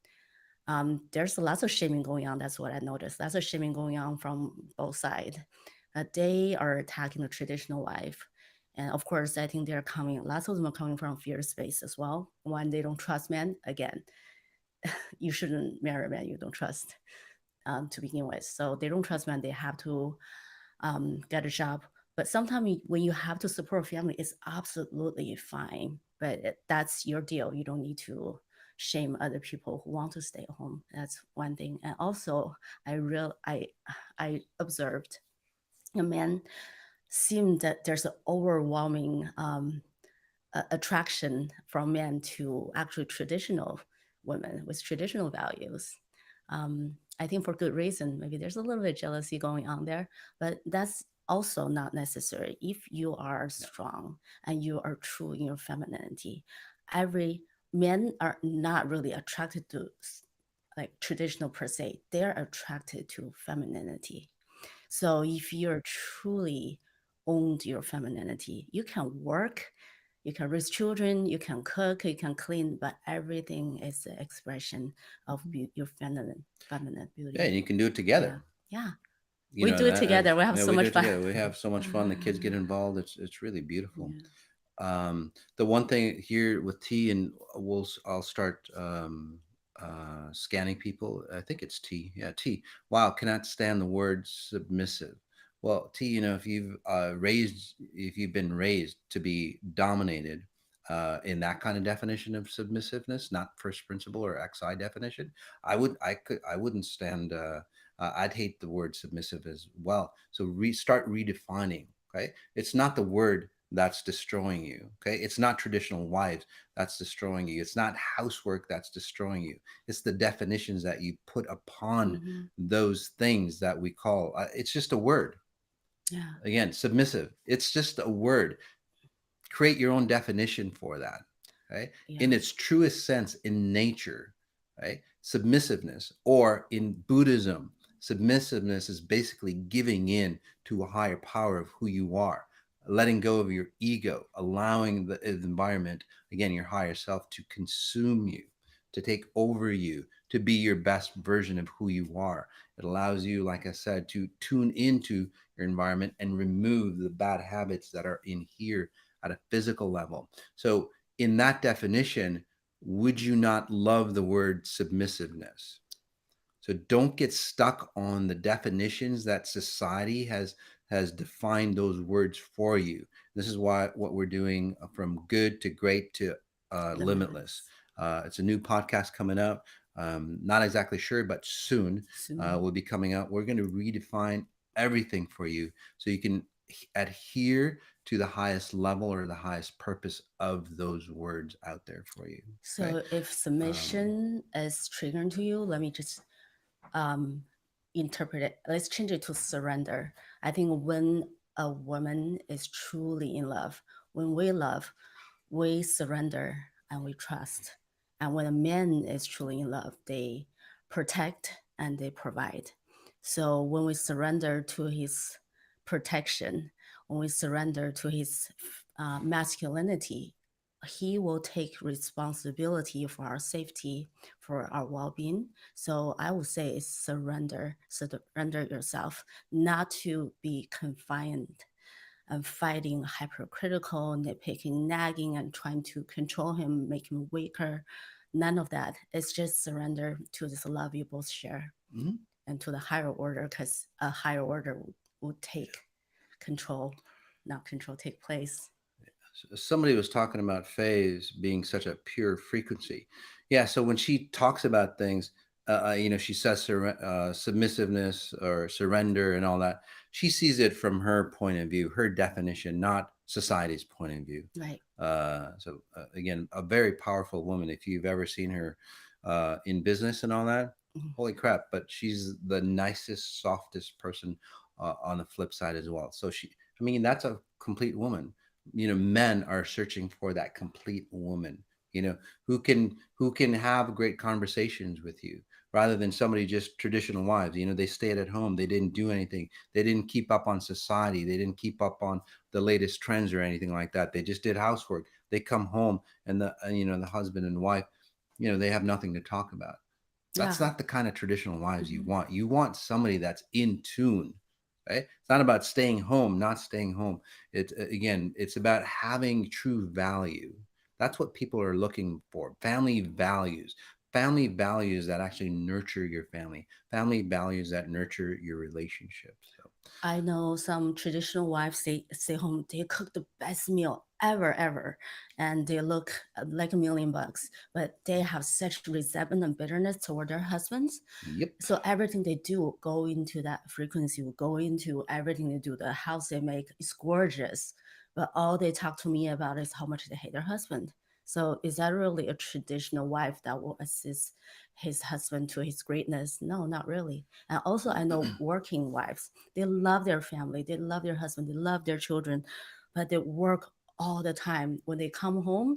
there's lots of shaming going on. That's what I noticed. Lots of shaming going on from both sides. They are attacking the traditional wife. And of course, I think they're coming, lots of them are coming from fear space as well. One, they don't trust men. Again, you shouldn't marry a man you don't trust to begin with. So they don't trust men. They have to get a job. But sometimes when you have to support a family, it's absolutely fine. But that's your deal. You don't need to shame other people who want to stay at home. That's one thing. And also, I observed a man seemed that there's an overwhelming attraction from men to actually traditional women with traditional values. I think for good reason. Maybe there's a little bit of jealousy going on there, but that's also not necessary. If you are Yeah. strong and you are true in your femininity, every men are not really attracted to like traditional per se. They're attracted to femininity. So if you're truly owned your femininity, you can work, you can raise children, you can cook, you can clean, but everything is an expression of Mhm. your feminine Yeah, and beauty. you can do it Yeah, together. yeah. You We know do it that together. We have yeah, so we do much it fun. together. We have so much fun. The kids get involved. It's really beautiful. Yeah. The one thing here with T, and I'll start scanning people. I think it's T. Yeah, T. Wow, cannot stand the word submissive. Well, T, if you've been raised to be dominated in that kind of definition of submissiveness, not first principle or XI definition, I wouldn't stand. I'd hate the word submissive as well. So start redefining. Okay, it's not the word that's destroying you. Okay, it's not traditional wives that's destroying you. It's not housework that's destroying you. It's the definitions that you put upon Hmm. those things that we call. It's just a word. Yeah. Again, submissive. It's just a word. Create your own definition for that. Right, in Yeah. its truest sense, in nature. Right, submissiveness, or in Buddhism, submissiveness is basically giving in to a higher power of who you are, letting go of your ego, allowing the environment, again, your higher self, to consume you, to take over you, to be your best version of who you are. It allows you, like I said, to tune into your environment and remove the bad habits that are in here at a physical level. So, in that definition, would you not love the word submissiveness? So don't get stuck on the definitions that society has defined those words for you. This is why what we're doing from good to great to limitless. Limitless. It's a new podcast coming up. Not exactly sure, but soon Soon. will be coming out. We're going to redefine everything for you so you can adhere to the highest level or the highest purpose of those words out there for you. Okay. So if Um, submission is triggering to you, let me just um, interpret it. Let's change it to surrender. I think when a woman is truly in love, when we love, we surrender and we trust. And when a man is truly in love, they protect and they provide. So when we surrender to his protection, when we surrender to his masculinity, he will take responsibility for our safety, for our well-being. So I would say it's surrender yourself, not to be confined and fighting hypercritical, nitpicking, nagging, and trying to control him, make him weaker. None of that. It's just surrender to this love you both share mhm. and to the higher order, because a higher order will take control, not control take place. Somebody was talking about phase being such a pure frequency. Yeah, so when she talks about things, she says submissiveness or surrender and all that. She sees it from her point of view, her definition, not society's point of view. Right. Again, a very powerful woman. If you've ever seen her in business and all that, Mhm. holy crap! But she's the nicest, softest person on the flip side as well. So I mean, that's a complete woman. Men are searching for that complete woman. Who can have great conversations with you rather than somebody just traditional wives. They stayed at home. They didn't do anything. They didn't keep up on society. They didn't keep up on the latest trends or anything like that. They just did housework. They come home and the husband and wife, they have nothing to talk about. That's Yeah. not the kind of traditional wives you Mhm. want. You want somebody that's in tune, right? It's not about staying home, not staying home. It's about having true value. That's what people are looking for. Family values that actually nurture your family values that nurture your relationships. So, I know some traditional wives stay home, they cook the best meal ever, and they look like $1 million, but they have such resentment and bitterness toward their husbands. yep. So everything they do go into that frequency, will go into everything they do. The house they make is gorgeous, but all they talk to me about is how much they hate their husband. So is that really a traditional wife that will assist his husband to his greatness? No, not really. And also, I know working wives, they love their family, they love their husband, they love their children, but they work all the time. When they come home,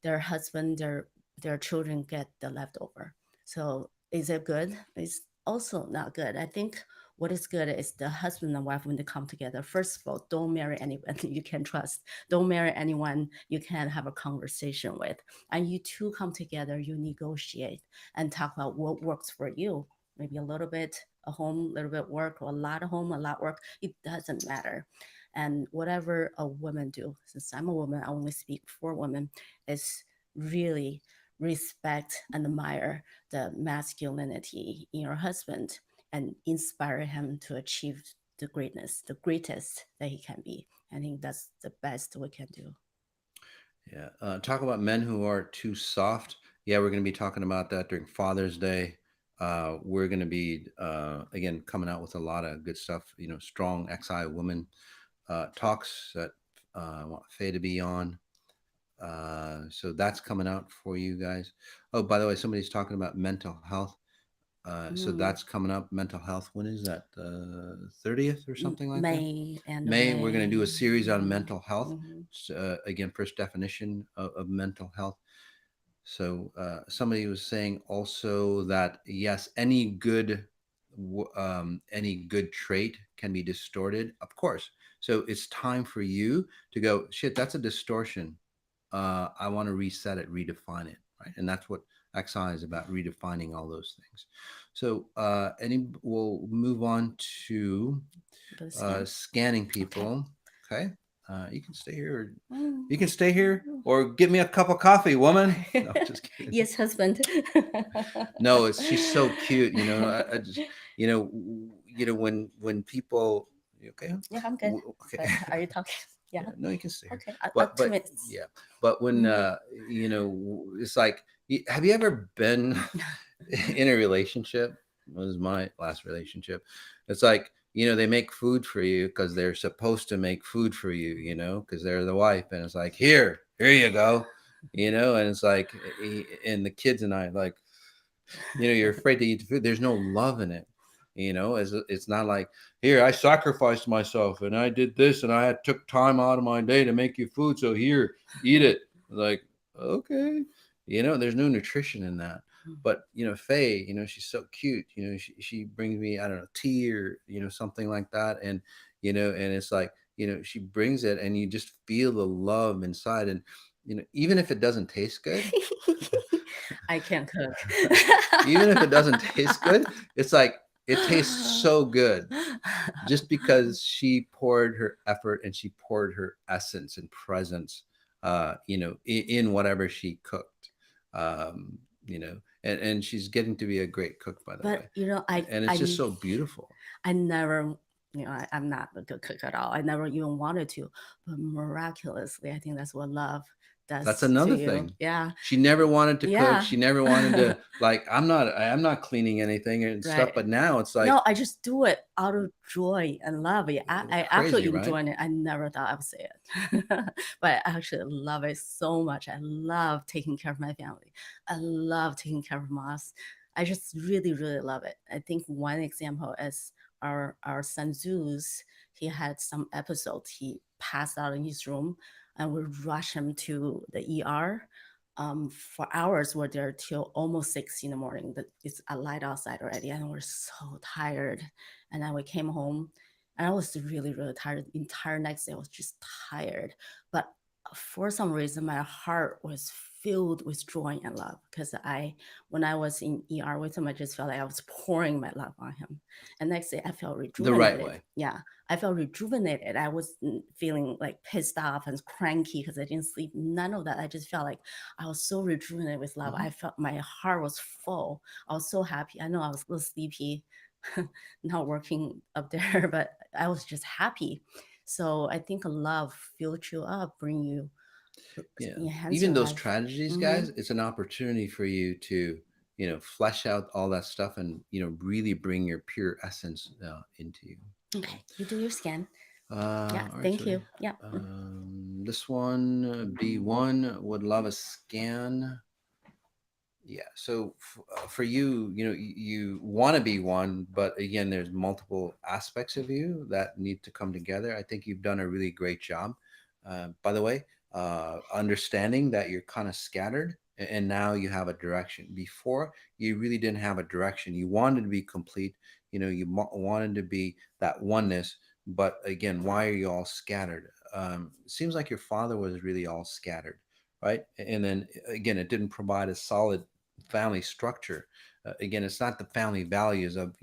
their husband, their children get the leftover. So is it good? It's also not good. I think what is good is the husband and wife when they come together. First of all, don't marry anyone you can trust. Don't marry anyone you can have a conversation with. And you two come together, you negotiate and talk about what works for you. Maybe a little bit at home, a little bit work, or a lot of home, a lot work. It doesn't matter. And whatever a woman do, since I'm a woman, I only speak for women, is really respect and admire the masculinity in your husband and inspire him to achieve the greatness, the greatest that he can be. I think that's the best we can do. Yeah. Talk about men who are too soft. Yeah, we're going to be talking about that during Father's Day. We're going to be, again, coming out with a lot of good stuff. Strong XI woman talks that I want Faye to be on. So that's coming out for you guys. Oh, by the way, somebody's talking about mental health. So Mm. that's coming up. Mental health. When is that? 30th or something like that? May, end of May. We're going to do a May. series on Hmm. mental health. Hmm. Again, first definition of mental health. So somebody was saying also that yes, any good trait can be distorted, of course. So it's time for you to go. Shit, that's a distortion. I want to reset it, redefine it, right? And that's what XI is about, redefining all those things. So we'll move on to Go scan. scanning Okay. people. Okay. You can stay here. Mm. You can stay here or get me a cup of coffee, woman. No, just kidding. Yes, husband. No, she's so cute. I just when people. You okay? Yeah, I'm good. Okay. But are you talking? Yeah. Yeah, no, you can stay here. Okay. But 2 minutes. yeah, but when Mm. it's like, have you ever been in a relationship? What was my last relationship? It's like, they make food for you because they're supposed to make food for you, because they're the wife, and it's like, here you go, and it's like, and the kids and I like, you're afraid to eat the food. There's no love in it. It's not like, here, I sacrificed myself and I did this and I took time out of my day to make you food. So here, eat it. Like, okay, there's no nutrition in that. But Faye, she's so cute. She brings me, I don't know, tea or something like that, and and it's like, she brings it, and you just feel the love inside, and even if it doesn't taste good, I can't cook. even if it doesn't taste good, it's like it tastes so good just because she poured her effort and she poured her essence and presence, in whatever she cooked, and she's getting to be a great cook, by the way, But I and it's just so beautiful. I never, I'm not a good cook at all. I never even wanted to, but miraculously, I think that's what love That's does to another you. thing. Yeah. She never wanted to cook. Yeah. She never wanted to, like, I'm not cleaning anything and stuff, Right. but now it's like No, I just do it out of joy and love. Yeah, I crazy, actually right? enjoy it. I never thought I would say it, but I actually love it so much. I love taking care of my family. I love taking care of Moss. I just really, really love it. I think one example is our son Zeus. He had some episodes. He passed out in his room, and we rushed him to the ER for hours. We're there till almost 6 in the morning. That it's a light outside already, and we're so tired. And then we came home, and I was really, really tired. The entire next day, I was just tired. But for some reason, my heart was filled with joy and love because when I was in ER with him, I just felt like I was pouring my love on him. And next day, I felt The right rejuvenated. way. Yeah, I felt rejuvenated. I was feeling like pissed off and cranky because I didn't sleep. None of that. I just felt like I was so rejuvenated with love. Mhm. I felt my heart was full. I was so happy. I know I was a little sleepy, not working up there, but I was just happy. So I think love fills you up, Yeah. enhance Even your those life. tragedies, Hmm. guys, it's an opportunity for you to, flesh out all that stuff and, really bring your pure essence into you. So, Okay, you do your scan. Yeah, all right. thank you. Yeah. This one, B1, would love a scan. Yeah. So for you, you want to be one, but again, there's multiple aspects of you that need to come together. I think you've done a really great job. By the way, understanding that you're kind of scattered and now you have a direction. Before, you really didn't have a direction. You wanted to be complete. You wanted to be that oneness. But again, why are you all scattered? It seems like your father was really all scattered, right? And then again, it didn't provide a solid family structure. Again, it's not the family values of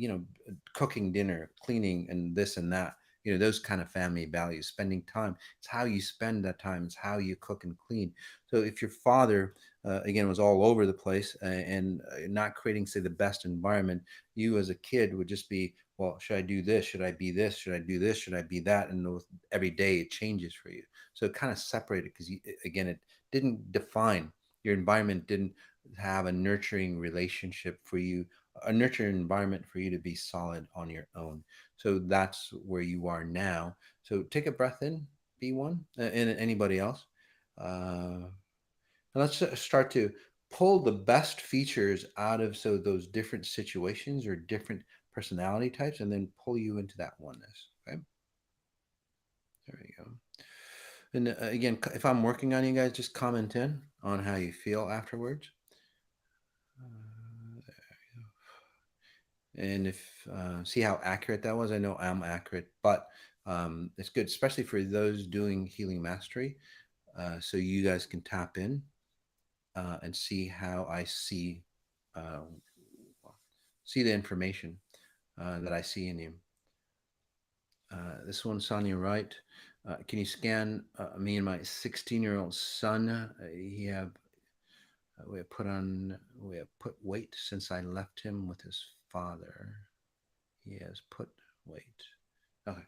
cooking dinner, cleaning, and this and that. Those kind of family values, spending time. It's how you spend that time. It's how you cook and clean. So if your father again was all over the place and not creating, say, the best environment, you as a kid would just be, well, should I do this? Should I be this? Should I do this? Should I be that? And every day it changes for you. So it kind of separated because again, it didn't define your environment, didn't have a nurturing relationship for you, a nurturing environment for you to be solid on your own. So that's where you are now. So take a breath in, B1, and anybody else. And let's start to pull the best features out of those different situations or different personality types, and then pull you into that oneness. Okay, there we go. And again, if I'm working on you guys, just comment in on how you feel afterwards. Uh, and if see how accurate that was. I know I'm accurate, but it's good, especially for those doing healing mastery, so you guys can tap in and see how I uh, see the information that I see in you. This one's on your right. Can you scan me and my 16-year-old son? We have put weight since I left him with his father. He has put weight. Okay.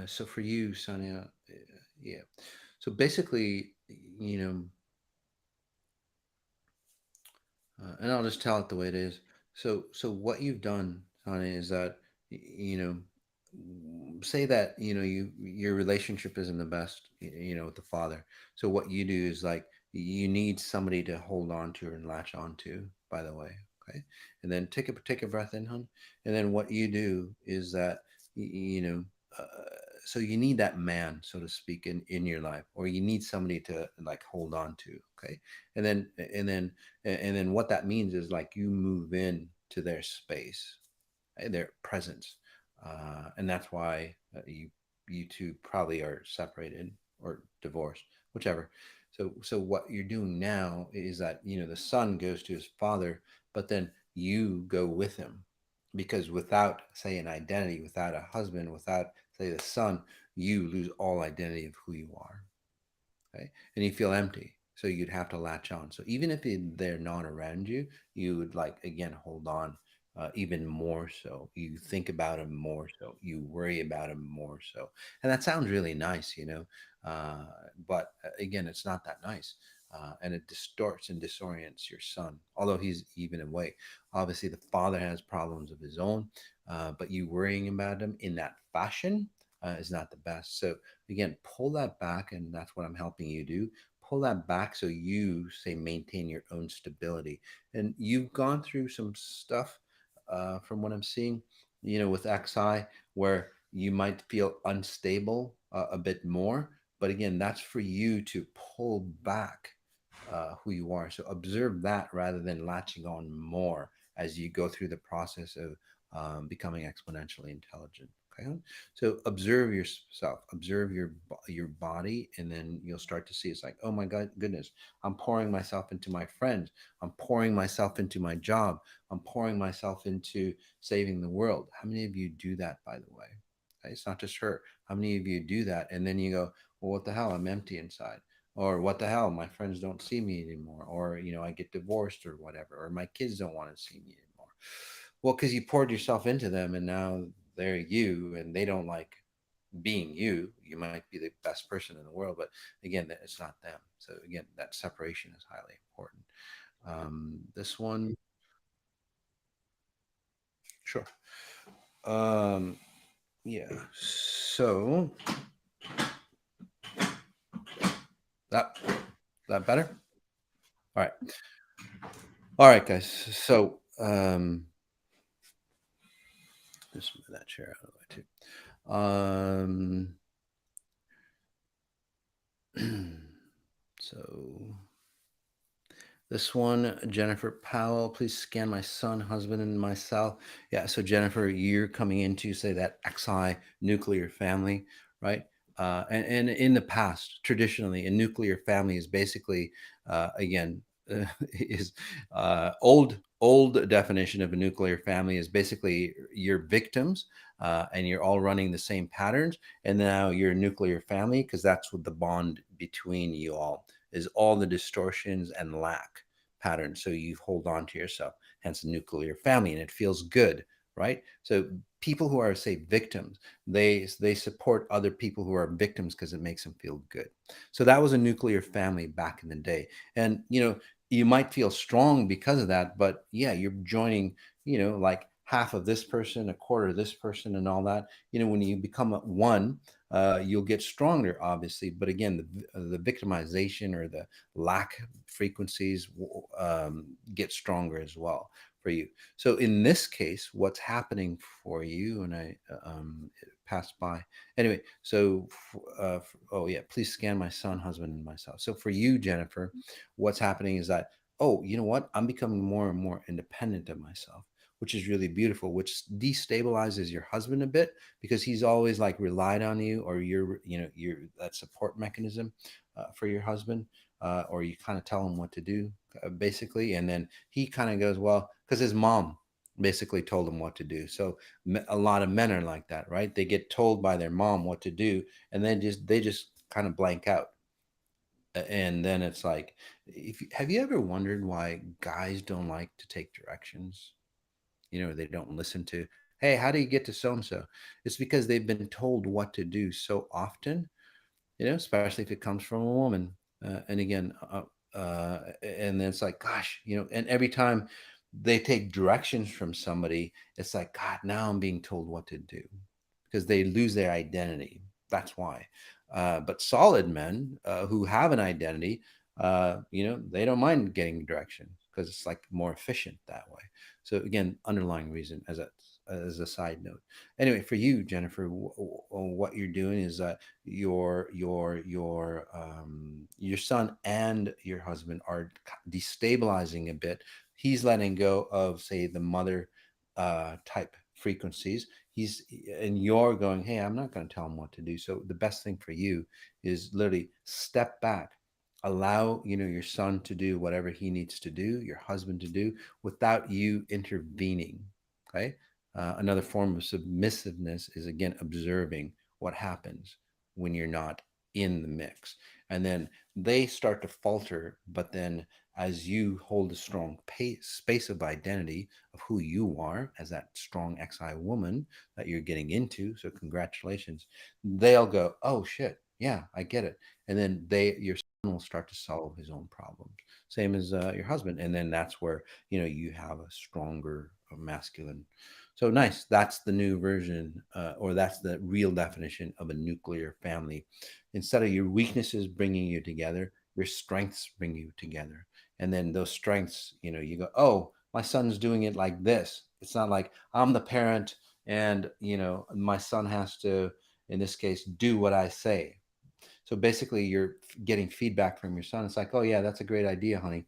So for you, Sonia, yeah. So basically, you know, and I'll just tell it the way it is. So what you've done, Sonia, is that you know, say that your relationship isn't the best, with the father. So what you do is like you need somebody to hold on to and latch on to. By the way, okay, and then take a breath in, hon, and then what you do is that you know. So you need that man, so to speak, in your life, or you need somebody to like hold on to. Okay, and then what that means is like you move in to their space, their presence, and that's why you two probably are separated or divorced, whichever. So what you're doing now is that the son goes to his father, but then you go with him, because without, say, an identity, without a husband, without, say, the son, you lose all identity of who you are. Okay, and you feel empty, so you'd have to latch on. So even if they're not around you, you would like again hold on even more so. You think about him more so. You worry about him more so. And that sounds really nice, uh, but again, it's not that nice. And it distorts and disorients your son, although he's even away. Obviously, the father has problems of his own, but you worrying about him in that fashion is not the best. So, again, pull that back, and that's what I'm helping you do. Pull that back so you say maintain your own stability. And you've gone through some stuff from what I'm seeing, with XI, where you might feel unstable a bit more. But again, that's for you to pull back who you are. So observe that rather than latching on more as you go through the process of becoming exponentially intelligent. Okay, so observe yourself, observe your body, and then you'll start to see it's like, oh my God, goodness, I'm pouring myself into my friends, I'm pouring myself into my job, I'm pouring myself into saving the world. How many of you do that, by the way? Okay, it's not just her. How many of you do that? And then you go, well, what the hell? I'm empty inside. Or what the hell? My friends don't see me anymore. Or, I get divorced or whatever. Or my kids don't want to see me anymore. Well, because you poured yourself into them and now they're you and they don't like being you. You might be the best person in the world, but again, it's not them. So again, that separation is highly important. This one, sure. Um, yeah. So that better? All right. All right, guys. So just move that chair out of the way too. So this one, Jennifer Powell, please scan my son, husband, and myself. Yeah, so Jennifer, you're coming into, say, that XI nuclear family, right? And in the past, traditionally, a nuclear family is basically, again, is old definition of a nuclear family is basically your victims, and you're all running the same patterns, and now you're a nuclear family because that's what the bond between you all is, all the distortions and lack patterns. So you hold on to yourself, hence nuclear family, and it feels good, right? So people who are, say, victims, they support other people who are victims because it makes them feel good. So that was a nuclear family back in the day. And you might feel strong because of that, but yeah, you're joining, like half of this person, a quarter of this person, and all that. When you become one, you'll get stronger, obviously. But again, the victimization or the lack frequencies get stronger as well for you. So in this case, what's happening for you, and it passed by anyway. So oh yeah, please scan my son, husband, and myself. So for you, Jennifer, what's happening is that, oh, you know what, I'm becoming more and more independent of myself, which is really beautiful, which destabilizes your husband a bit because he's always like relied on you, or you're that support mechanism for your husband, or you kind of tell him what to do, basically, and then he kind of goes, well, because his mom basically told him what to do. So a lot of men are like that, right? They get told by their mom what to do, and then they just kind of blank out. And then it's like, have you ever wondered why guys don't like to take directions? They don't listen to, hey, how do you get to so and so? It's because they've been told what to do so often, especially if it comes from a woman. And again, and then it's like, gosh, and every time they take directions from somebody, it's like, God, now I'm being told what to do because they lose their identity. That's why. But solid men who have an identity, they don't mind getting direction because it's like more efficient that way. So again, underlying reason as a side note. Anyway, for you, Jennifer, what you're doing is that your son and your husband are destabilizing a bit. He's letting go of, say, the mother type frequencies. He's and you're going, hey, I'm not going to tell him what to do. So the best thing for you is literally step back, allow your son to do whatever he needs to do, your husband to do, without you intervening. Okay. Another form of submissiveness is, again, observing what happens when you're not in the mix. And then they start to falter, but then as you hold a strong space of identity of who you are as that strong XI woman that you're getting into, so congratulations, they'll go, oh shit, yeah, I get it. And then your son will start to solve his own problems, same as your husband. And then that's where, you have a stronger masculine. So nice. That's the new version, or that's the real definition of a nuclear family. Instead of your weaknesses bringing you together, your strengths bring you together. And then those strengths, you go, oh, my son's doing it like this. It's not like I'm the parent and, my son has to, in this case, do what I say. So basically, you're getting feedback from your son. It's like, oh, yeah, that's a great idea, honey.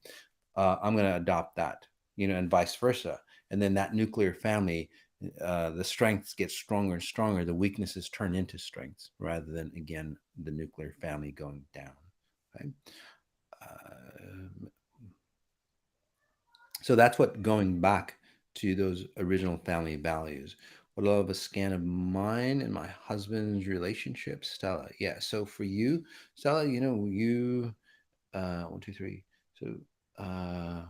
I'm going to adopt that, and vice versa. And then that nuclear family, the strengths get stronger and stronger. The weaknesses turn into strengths rather than, again, the nuclear family going down. Okay. So that's what going back to those original family values. Would love a scan of mine and my husband's relationship, Stella. Yeah. So for you, Stella, you 1, 2, 3. So uh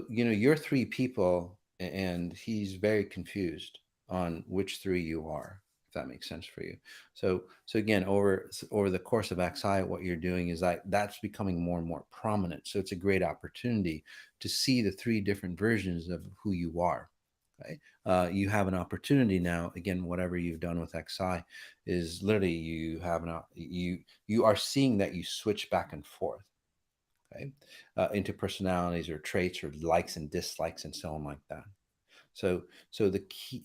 you're three people, and he's very confused on which three you are, if that makes sense for you. So again, over the course of XI, what you're doing is like that's becoming more and more prominent. So it's a great opportunity to see the three different versions of who you are. Okay? You have an opportunity now. Again, whatever you've done with XI is literally you are seeing that you switch back and forth, okay, into personalities or traits or likes and dislikes and so on like that. So the key,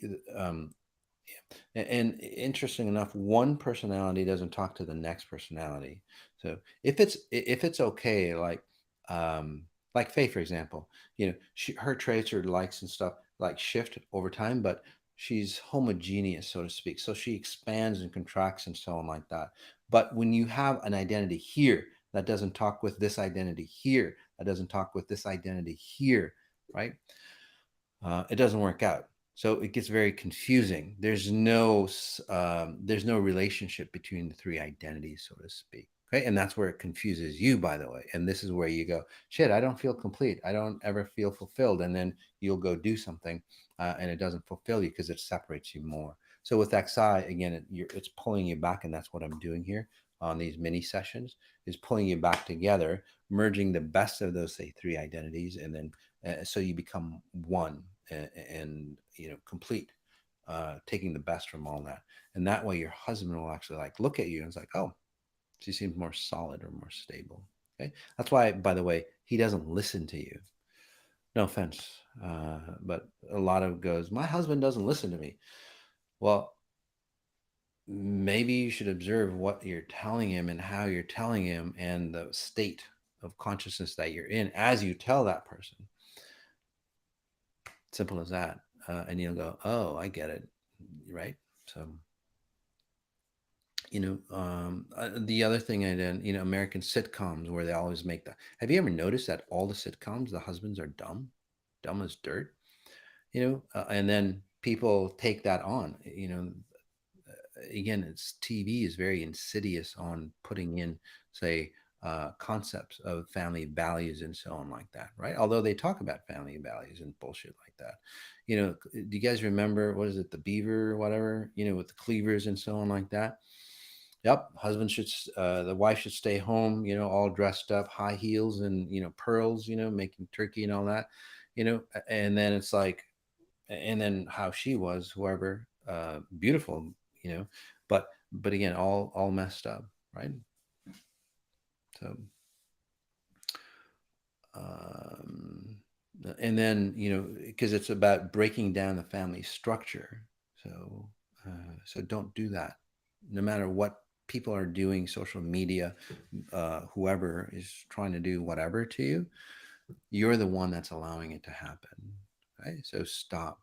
and interesting enough, one personality doesn't talk to the next personality. So if it's okay, like Faye, for example, her traits or likes and stuff like shift over time, but she's homogeneous, so to speak. So she expands and contracts and so on like that. But when you have an identity here that doesn't talk with this identity here, that doesn't talk with this identity here, right? It doesn't work out. So it gets very confusing. There's no relationship between the three identities, so to speak. Okay, and that's where it confuses you, by the way. And this is where you go, shit, I don't feel complete. I don't ever feel fulfilled. And then you'll go do something, and it doesn't fulfill you because it separates you more. So with XI, again, it's pulling you back, and that's what I'm doing here on these mini sessions, is pulling you back together, merging the best of those, say, three identities, and then so you become one, and complete, taking the best from all that. And that way your husband will actually like look at you and it's like, oh, she seems more solid or more stable. Okay, that's why, by the way, he doesn't listen to you. No offense, but a lot of it goes, my husband doesn't listen to me. Well, maybe you should observe what you're telling him and how you're telling him and the state of consciousness that you're in as you tell that person. Simple as that. And you'll go, oh, I get it. Right. So, the other thing I did, American sitcoms where they always make that. Have you ever noticed that all the sitcoms, the husbands are dumb as dirt, and then people take that on, again, it's TV is very insidious on putting in, say, concepts of family values and so on like that, right? Although they talk about family values and bullshit like that. Do you guys remember, what is it, the Beaver or whatever, with the cleavers and so on like that? Yep, the wife should stay home, all dressed up, high heels and pearls, making turkey and all that, and then it's like, and then how she was, whoever, beautiful, you know, but again, all messed up, right? So, um, and then because it's about breaking down the family structure. So, so don't do that. No matter what people are doing, social media, whoever is trying to do whatever to you, you're the one that's allowing it to happen. Right? So stop.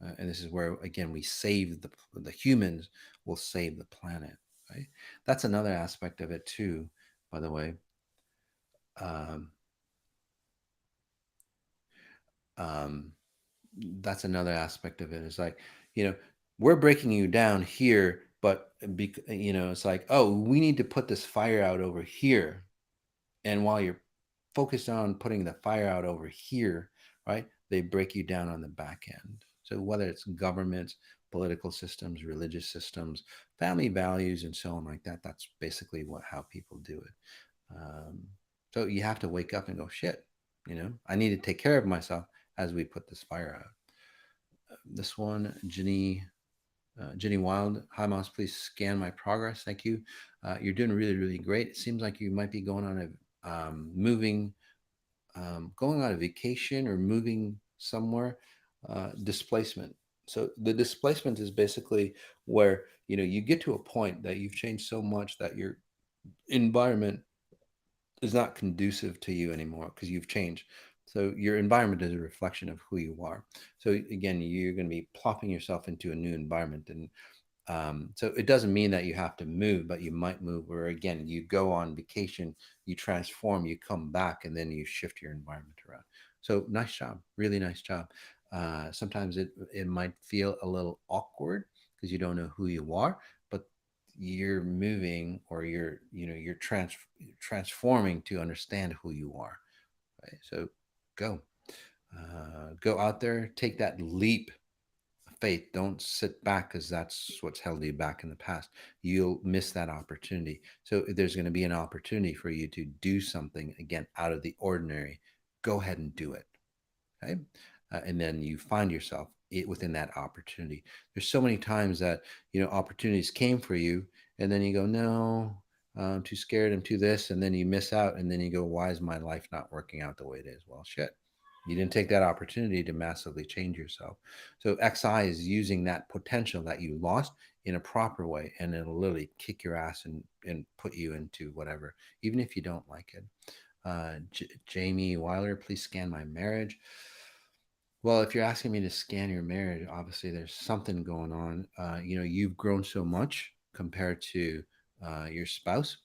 And this is where, again, we save the humans will save the planet. Right? That's another aspect of it too, by the way. Um, um, that's another aspect of it, is like, we're breaking you down here But it's like, oh, we need to put this fire out over here, and while you're focused on putting the fire out over here, right, they break you down on the back end. So whether it's governments, political systems, religious systems, family values, and so on like that, that's basically how people do it. um, so you have to wake up and go, shit, I need to take care of myself as we put this fire out. This one, Jenny Wild. Hi, Moss. Please scan my progress. Thank you. You're doing really, really great. It seems like you might be going on a going on a vacation or moving somewhere. Displacement. So the displacement is basically where you get to a point that you've changed so much that your environment is not conducive to you anymore because you've changed. So your environment is a reflection of who you are. So again, you're going to be plopping yourself into a new environment, and so it doesn't mean that you have to move, but you might move. Or again, you go on vacation, you transform, you come back, and then you shift your environment around. So nice job, really nice job. Sometimes it might feel a little awkward because you don't know who you are, but you're moving, or you're transforming to understand who you are. Right? So go, go out there, take that leap of faith. Don't sit back because that's what's held you back in the past. You'll miss that opportunity. So if there's going to be an opportunity for you to do something again out of the ordinary, go ahead and do it. Okay. And then you find yourself within that opportunity. There's so many times that opportunities came for you, and then you go, no, I'm too scared, I'm too this, and then you miss out, and then you go, why is my life not working out the way it is? Well, shit, you didn't take that opportunity to massively change yourself. So XI is using that potential that you lost in a proper way, and it'll literally kick your ass and put you into whatever, even if you don't like it. Jamie Weiler, please scan my marriage. Well, if you're asking me to scan your marriage, obviously there's something going on. You've grown so much compared to your spouse.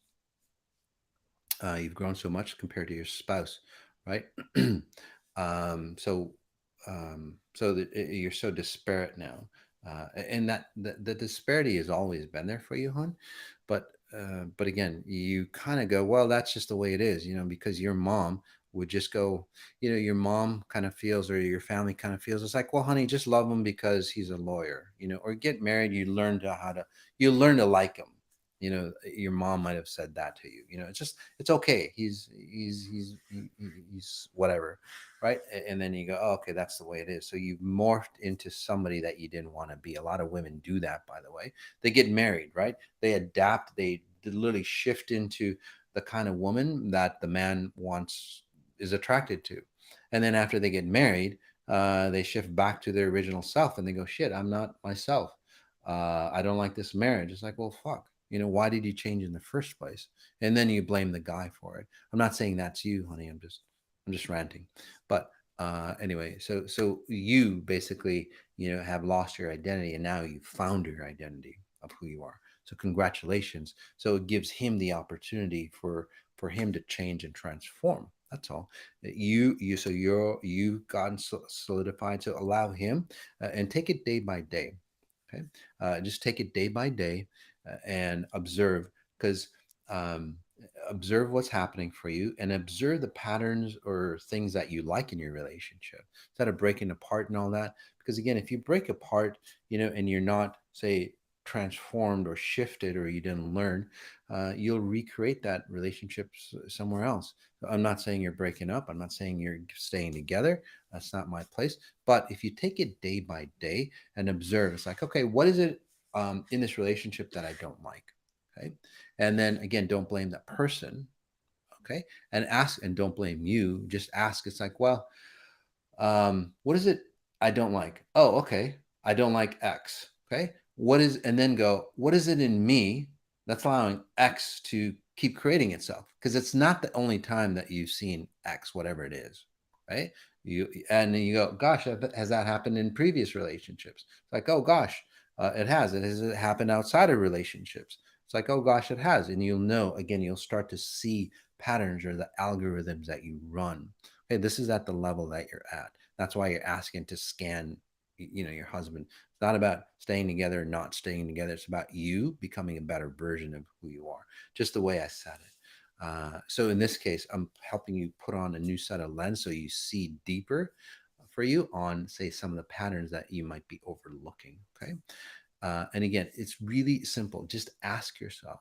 You've grown so much compared to your spouse, right? So, so that you're so disparate now, and that the disparity has always been there for you, hon. But again, you kind of go, well, that's just the way it is, because your mom would just go, your mom kind of feels, or your family kind of feels. It's like, well, honey, just love him because he's a lawyer, or get married. You learn to like him. Your mom might have said that to you. It's okay. He's whatever, right? And then you go, oh, okay, that's the way it is. So you've morphed into somebody that you didn't want to be. A lot of women do that, by the way. They get married, right? They adapt. They literally shift into the kind of woman that the man is attracted to. And then after they get married, they shift back to their original self, and they go, shit, I'm not myself. I don't like this marriage. It's like, well, fuck. Why did you change in the first place? And then you blame the guy for it. I'm not saying that's you, honey. I'm just ranting. But anyway, so you basically, have lost your identity, and now you found your identity of who you are. So congratulations. So it gives him the opportunity for him to change and transform. That's all. You've gotten solidified. So allow him, and take it day by day. Okay. Just take it day by day, and observe, because um, observe what's happening for you, and observe the patterns or things that you like in your relationship instead of breaking apart and all that. Because again, if you break apart, and you're not, say, transformed or shifted, or you didn't learn, you'll recreate that relationship somewhere else. I'm not saying you're breaking up. I'm not saying you're staying together. That's not my place. But if you take it day by day and observe, it's like, okay, what is it in this relationship that I don't like? Okay. And then again, don't blame that person. Okay. And ask, and don't blame you. Just ask. It's like, well, what is it I don't like? Oh, okay. I don't like X. Okay. And then go, what is it in me that's allowing X to keep creating itself? Because it's not the only time that you've seen X, whatever it is. Right. And then you go, gosh, has that happened in previous relationships? It's like, oh gosh, it has. It happened outside of relationships? It's like, oh gosh, it has. And you'll know, again, you'll start to see patterns or the algorithms that you run. Okay, this is at the level that you're at. That's why you're asking to scan your husband. It's not about staying together or not staying together. It's about you becoming a better version of who you are, just the way I said it. So in this case, I'm helping you put on a new set of lens so you see deeper for you on, say, some of the patterns that you might be overlooking. Okay. And again, it's really simple. Just ask yourself,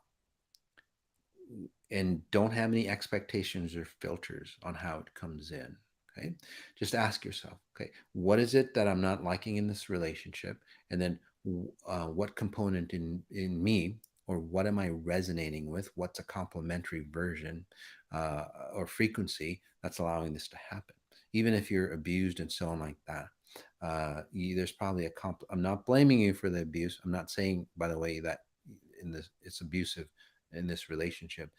and don't have any expectations or filters on how it comes in. Okay. Just ask yourself, okay, what is it that I'm not liking in this relationship? And then what component in me, or what am I resonating with? What's a complementary version or frequency that's allowing this to happen? Even if you're abused and so on like that, there's probably I'm not blaming you for the abuse. I'm not saying, by the way, that in this it's abusive in this relationship,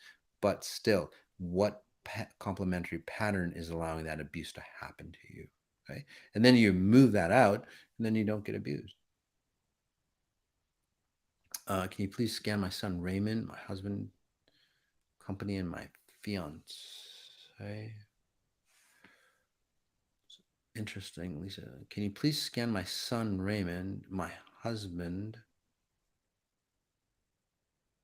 but still, what complementary pattern is allowing that abuse to happen to you? Okay. And then you move that out, and then you don't get abused. Can you please scan my son Raymond, my husband, company, and my fiance? Interesting, Lisa. Can you please scan my son Raymond, my husband?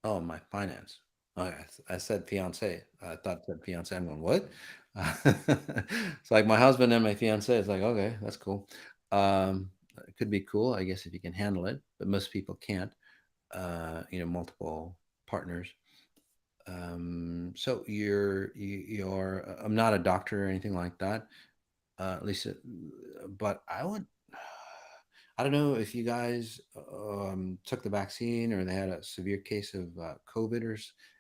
Oh, my finance. Oh, I said fiance. I thought it said fiance. I'm going, what? It's like my husband and my fiance. It's like, okay, that's cool. It could be cool, I guess, if you can handle it, but most people can't. Multiple partners. So you're. I'm not a doctor or anything like that, Lisa, but I would. I don't know if you guys took the vaccine or they had a severe case of COVID or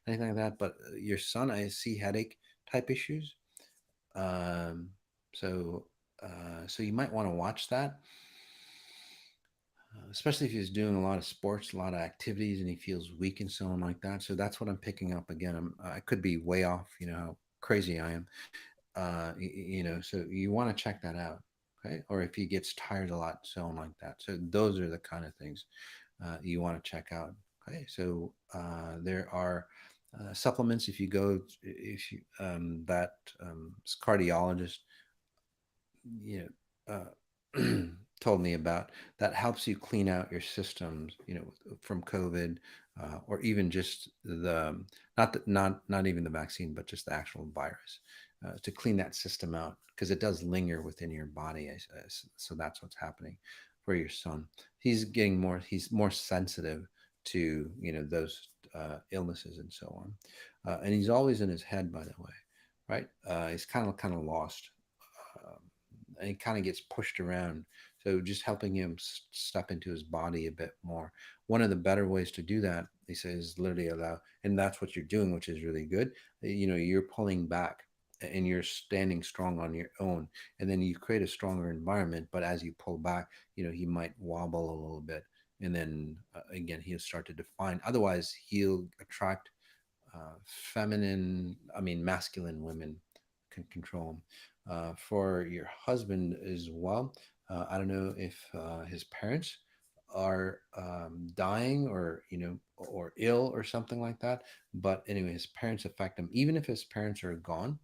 anything like that, but your son, I see headache type issues. Um, so, so you might want to watch that, especially if he's doing a lot of sports, a lot of activities, and he feels weak and so on like that. So that's what I'm picking up. Again, I could be way off. You know how crazy I am. So you want to check that out. Okay. Or if he gets tired a lot, so on like that. So those are the kind of things you want to check out. Okay. So there are supplements if you go, if you, that cardiologist, you told me about, that helps you clean out your systems, from COVID, or even just the not even the vaccine, but just the actual virus, to clean that system out because it does linger within your body. So that's what's happening for your son. He's more sensitive to those illnesses and so on, and he's always in his head, by the way, right? He's kind of lost, um, and he kind of gets pushed around. So just helping him step into his body a bit more. One of the better ways to do that, he says, literally allow, and that's what you're doing, which is really good. You're pulling back and you're standing strong on your own, and then you create a stronger environment. But as you pull back, he might wobble a little bit, and then again he'll start to define. Otherwise, he'll attract masculine women can control him. For your husband as well, I don't know if his parents are dying or or ill or something like that. But anyway, his parents affect him. Even if his parents are gone,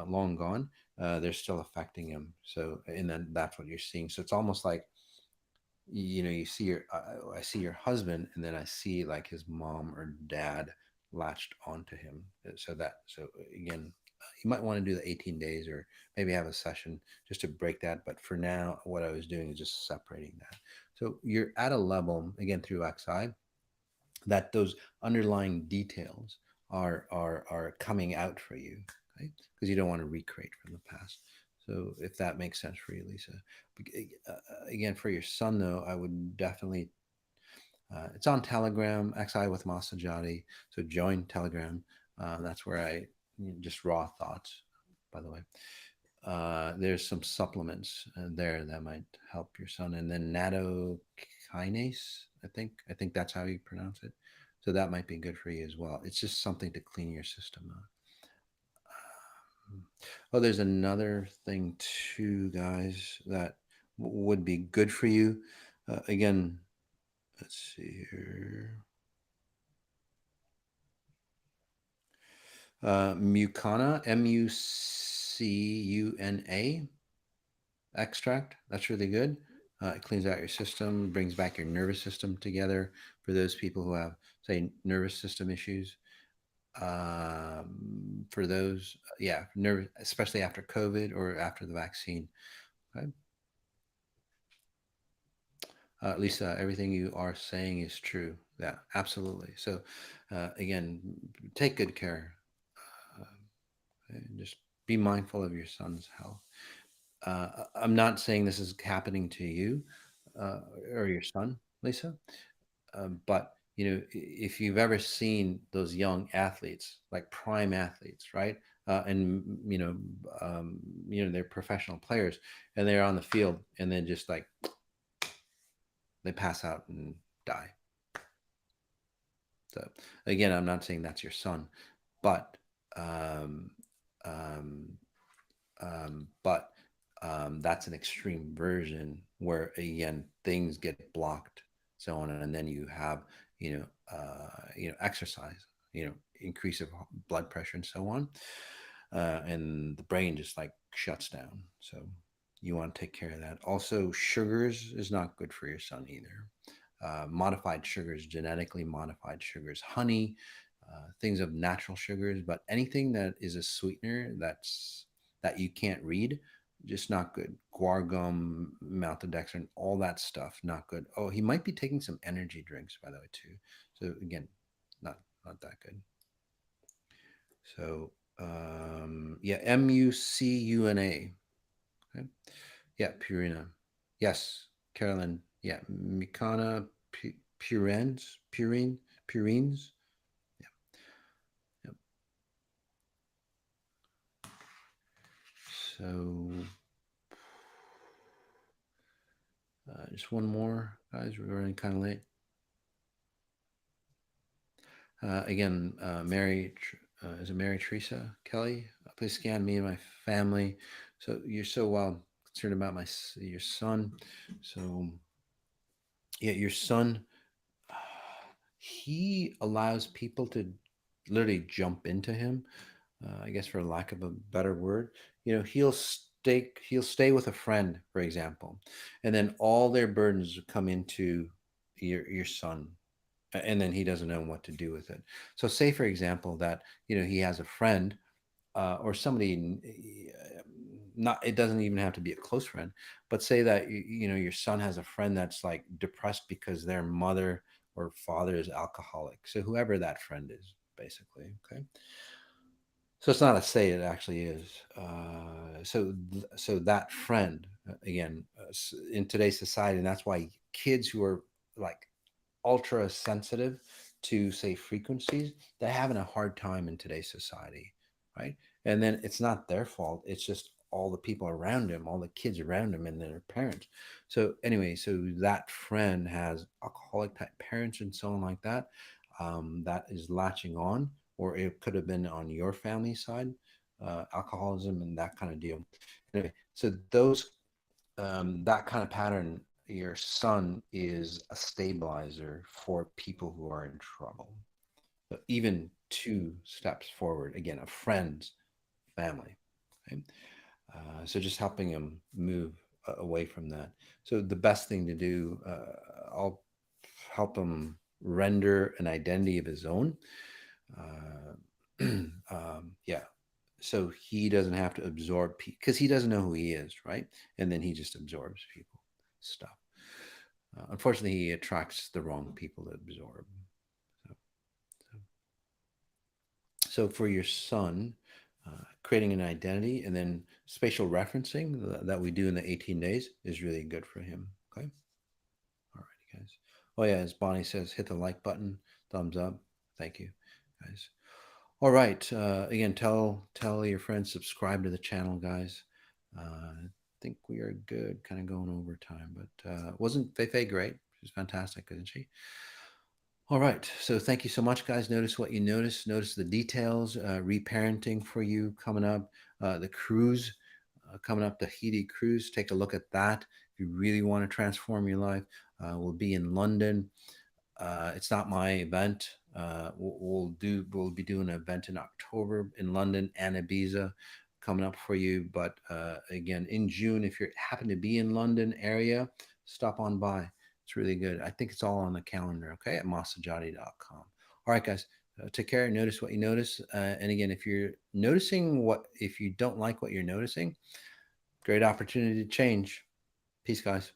long gone, they're still affecting him. So, and then that's what you're seeing. So it's almost like you see I see your husband, and then I see like his mom or dad latched onto him. So again, you might want to do the 18 days or maybe have a session just to break that. But for now, what I was doing is just separating that. So you're at a level, again, through XI, that those underlying details are coming out for you, okay? Because you don't want to recreate from the past. So if that makes sense for you, Lisa. Again, for your son though, I would definitely. It's on Telegram, XI with Masajati. So join Telegram. That's where I just raw thoughts. By the way, there's some supplements there that might help your son, and then nattokinase. I think that's how you pronounce it. So that might be good for you as well. It's just something to clean your system out. Oh, there's another thing too, guys, that would be good for you. Again, let's see here. Mucuna, Mucuna extract. That's really good. It cleans out your system, brings back your nervous system together for those people who have, say, nervous system issues. For those, yeah, nervous, especially after COVID or after the vaccine. Okay. Lisa, everything you are saying is true. Yeah, absolutely. So, again, take good care. Uh, and just be mindful of your son's health. I'm not saying this is happening to you uh, or your son, Lisa, but if you've ever seen those young athletes, like prime athletes, right? And they're professional players, and they're on the field, and then just like they pass out and die. So again, I'm not saying that's your son, but um, um, but that's an extreme version where again things get blocked, so on, and then you have exercise, increase of blood pressure and so on, and the brain just like shuts down. So you want to take care of that. Also, sugars is not good for your son either. Modified sugars, genetically modified sugars, honey, things of natural sugars, but anything that is a sweetener that you can't read, just not good. Guar gum, maltodextrin, all that stuff, not good. Oh, he might be taking some energy drinks, by the way, too. So again, not that good. So yeah, Mucuna. Okay. Yeah, Purina. Yes, Carolyn. Yeah, Mikana Purines. Yeah, yep. So just one more, guys. We're running kind of late. Again, is it Mary Teresa Kelly? Please scan me and my family. So you're so well concerned about your son. So yeah, your son, he allows people to literally jump into him. I guess for lack of a better word, he'll stay with a friend, for example, and then all their burdens come into your son, and then he doesn't know what to do with it. So say for example that he has a friend, or somebody, not, it doesn't even have to be a close friend, but say that your son has a friend that's like depressed because their mother or father is alcoholic, so whoever that friend is, basically. Okay. So it's not a say, it actually is. So that friend, again, in today's society, and that's why kids who are like ultra sensitive to, say, frequencies, they're having a hard time in today's society, right? And then it's not their fault, it's just all the people around them, all the kids around them and their parents. So anyway, so that friend has alcoholic type parents and so on like that, that is latching on, or it could have been on your family side, alcoholism and that kind of deal. Anyway, so that kind of pattern, your son is a stabilizer for people who are in trouble. So even 2 steps forward, again, a friend's family. Okay? So just helping them move away from that. So the best thing to do, I'll help him render an identity of his own. Yeah, so he doesn't have to absorb, because he doesn't know who he is, right? And then he just absorbs people stuff. Unfortunately, he attracts the wrong people to absorb. So, so for your son, creating an identity and then spatial referencing that we do in the 18 days is really good for him. Okay. All right, guys. Oh yeah, as Bonnie says, hit the like button, thumbs up. Thank you, guys. All right. Again, tell your friends, subscribe to the channel, guys. I think we are good, kind of going over time, but wasn't Feifei great? She's fantastic, isn't she? All right. So thank you so much, guys. Notice what you notice. Notice the details. Reparenting for you coming up. The cruise coming up, the Tahiti cruise. Take a look at that. If you really want to transform your life, we'll be in London. It's not my event. We'll be doing an event in October in London and Ibiza coming up for you. But again, in June, if you happen to be in London area, stop on by. It's really good. I think it's all on the calendar, okay, at masajati.com. All right, guys, take care. Notice what you notice. And again, if you're noticing if you don't like what you're noticing, great opportunity to change. Peace, guys.